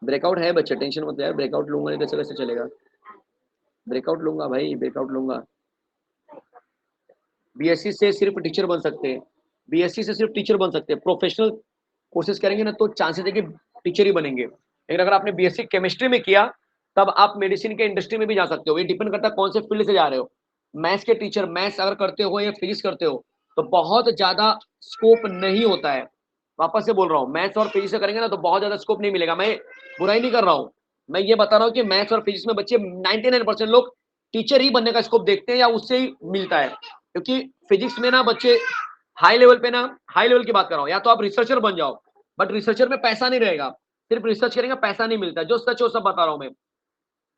ब्रेकआउट है बच्चे, टेंशन मत यार, ब्रेकआउट लूंगा नहीं कैसे कैसे चलेगा? ब्रेकआउट लूंगा भाई, ब्रेकआउट लूंगा। बीएससी से सिर्फ टीचर बन सकते हैं, बीएससी से सिर्फ टीचर बन सकते हैं, प्रोफेशनल कोर्सेज करेंगे ना तो चांसेस है कि टीचर ही बनेंगे। लेकिन अगर आपने बीएससी केमिस्ट्री में किया, तब आप मेडिसिन के इंडस्ट्री में भी जा सकते हो, ये डिपेंड करता है कौन से फील्ड से जा रहे हो। मैथ्स के टीचर, मैथ्स अगर करते हो या फिजिक्स करते हो, तो बहुत ज्यादा स्कोप नहीं होता है। वापस से बोल रहा हूँ, मैथ्स और फिजिक्स से करेंगे ना तो बहुत ज्यादा स्कोप नहीं मिलेगा। मैं बुराई नहीं कर रहा हूँ, मैं ये बता रहा हूँ कि मैथ्स और फिजिक्स में बच्चे 99% लोग टीचर ही बनने का स्कोप देखते हैं या उससे ही मिलता है, क्योंकि फिजिक्स में ना बच्चे हाई लेवल पे ना, हाई लेवल की बात कर रहा हूँ, या तो आप रिसर्चर बन जाओ, बट रिसर्चर में पैसा नहीं रहेगा, सिर्फ रिसर्च करेंगे पैसा नहीं मिलता, जो सच हो सब बता रहा हूं मैं।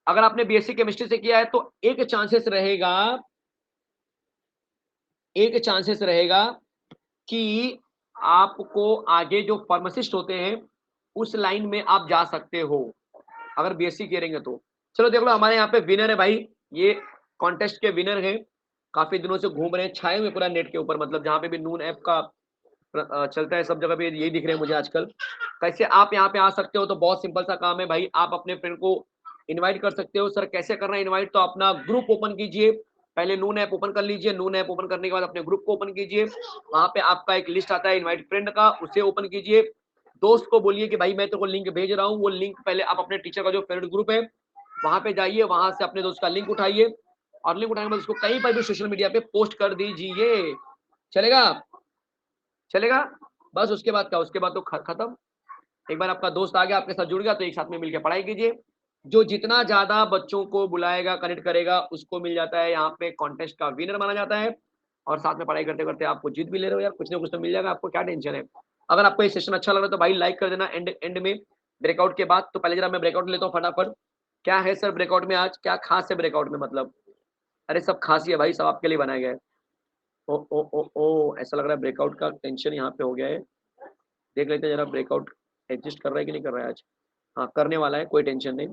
अगर आपने बीएससी केमिस्ट्री से किया है तो एक चांसेस रहेगा कि आपको आगे जो फार्मासिस्ट होते हैं उस लाइन में आप जा सकते हो, अगर बीएससी करेंगे तो। चलो देख लो, हमारे यहाँ पे विनर है भाई, ये कॉन्टेस्ट के विनर हैं, काफी दिनों से घूम रहे हैं, छाए हुए पूरा नेट के ऊपर, मतलब जहाँ पे भी नून ऐप का चलता है सब जगह पे यही दिख रहे हैं मुझे आजकल। कैसे आप यहाँ पे आ सकते हो? तो बहुत सिंपल सा काम है भाई, आप अपने फ्रेंड को इनवाइट कर सकते हो। सर कैसे करना है इनवाइट? तो अपना ग्रुप ओपन कीजिए, पहले नून ऐप ओपन कर लीजिए, नून ऐप ओपन करने के बाद अपने ग्रुप को ओपन कीजिए, वहां पे आपका एक लिस्ट आता है इनवाइट फ्रेंड का, उसे ओपन कीजिए। दोस्त को बोलिए कि भाई मैं तेरे को लिंक भेज रहा हूँ, वो लिंक पहले आप अपने टीचर का जो फेवरेट ग्रुप है वहां पे जाइए, वहां से अपने दोस्त का लिंक उठाइए, और लिंक उठाने के बाद उसको कहीं पर भी सोशल मीडिया पे पोस्ट कर दीजिए। चलेगा? चलेगा। बस उसके बाद क्या, उसके बाद तो खत्म। एक बार आपका दोस्त आ गया, आपके साथ जुड़ गया, तो एक साथ में मिलकर पढ़ाई कीजिए। जो जितना ज्यादा बच्चों को बुलाएगा, कनेक्ट करेगा, उसको मिल जाता है यहाँ पे कॉन्टेस्ट का विनर माना जाता है। और साथ में पढ़ाई करते करते आपको जीत भी ले रहे हो यार, कुछ ना कुछ तो मिल जाएगा आपको, क्या टेंशन है? अगर आपको ये सेशन अच्छा लग रहा है तो भाई लाइक कर देना एंड एंड में, ब्रेकआउट के बाद। तो पहले जरा मैं ब्रेकआउट लेता हूँ फटाफट। क्या है सर ब्रेकआउट में आज, क्या खास है ब्रेकआउट में मतलब? अरे सब खास ही है भाई, सब आपके लिए बनाया गया है। ओ ओ ओ ओ, ऐसा लग रहा है ब्रेकआउट का टेंशन यहाँ पे हो गया है। देख लेते हैं जरा ब्रेकआउट एग्जिस्ट कर रहा है कि नहीं कर रहा है आज। हाँ करने वाला है, कोई टेंशन नहीं।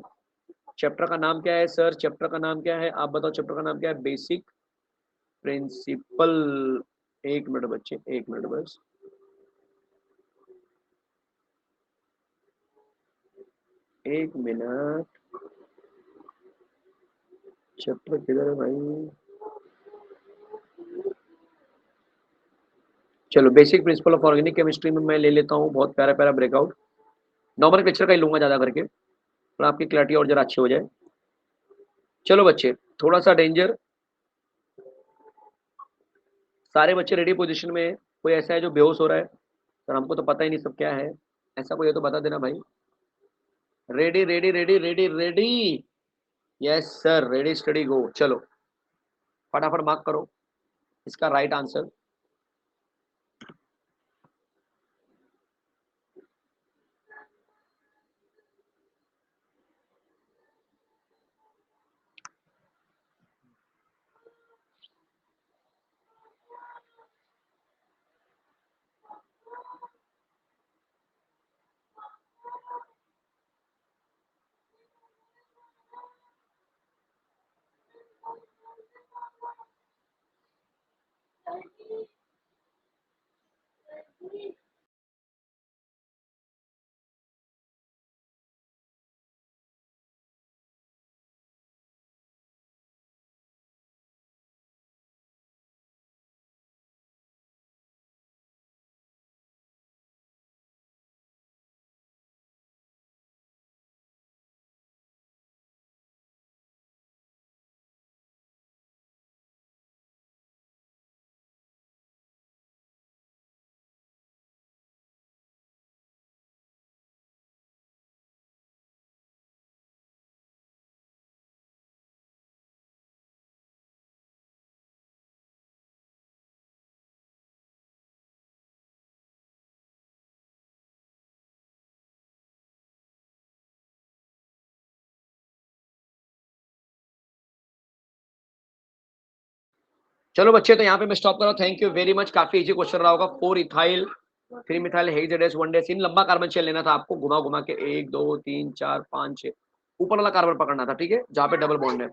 चैप्टर का नाम क्या है सर? चैप्टर का नाम क्या है आप बताओ? चैप्टर का नाम क्या है? Basic principle. एक मिनट बच्चे, एक मिनट बस। एक मिनट, चैप्टर किधर है भाई? चलो basic principle of organic chemistry में मैं ले लेता हूँ, बहुत प्यारा प्यारा ब्रेकआउट। नॉर्मल पिक्चर का ही लूंगा ज्यादा करके, तो आपकी क्लैरिटी और जरा अच्छी हो जाए। चलो बच्चे, थोड़ा सा डेंजर, सारे बच्चे रेडी पोजीशन में है। कोई ऐसा है जो बेहोश हो रहा है? सर हमको तो पता ही नहीं सब क्या है, ऐसा कोई है तो बता देना भाई। Ready ready ready ready ready. Yes sir, ready steady go. चलो फटाफट मार्क करो इसका राइट आंसर। चलो बच्चे, तो यहाँ पे मैं स्टॉप कर रहा हूँ। थैंक यू वेरी मच, काफी इजी क्वेश्चन रहा होगा। 4 इथाइल 3 मिथाइल हेक्सेडेस 1 डेसिन, लंबा कार्बन चेन लेना था आपको, घुमा घुमा के 1 2 3 4 5 6, ऊपर वाला कार्बन पकड़ना था, ठीक है, जहाँ पे डबल बॉन्ड है।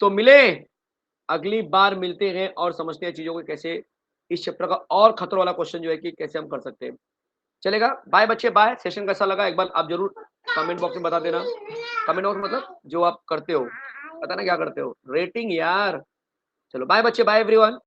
तो मिले, अगली बार मिलते हैं और समझते हैं चीजों को कैसे, इस चैप्टर का और खतरा वाला क्वेश्चन जो है कि कैसे हम कर सकते हैं। चलेगा, बाय बच्चे, बाय। सेशन कैसा लगा एक बार आप जरूर कमेंट बॉक्स में बता देना। कमेंट बॉक्स मतलब जो आप करते हो, पता ना क्या करते हो, रेटिंग यार। चलो बाय बच्चे, बाय एवरीवन।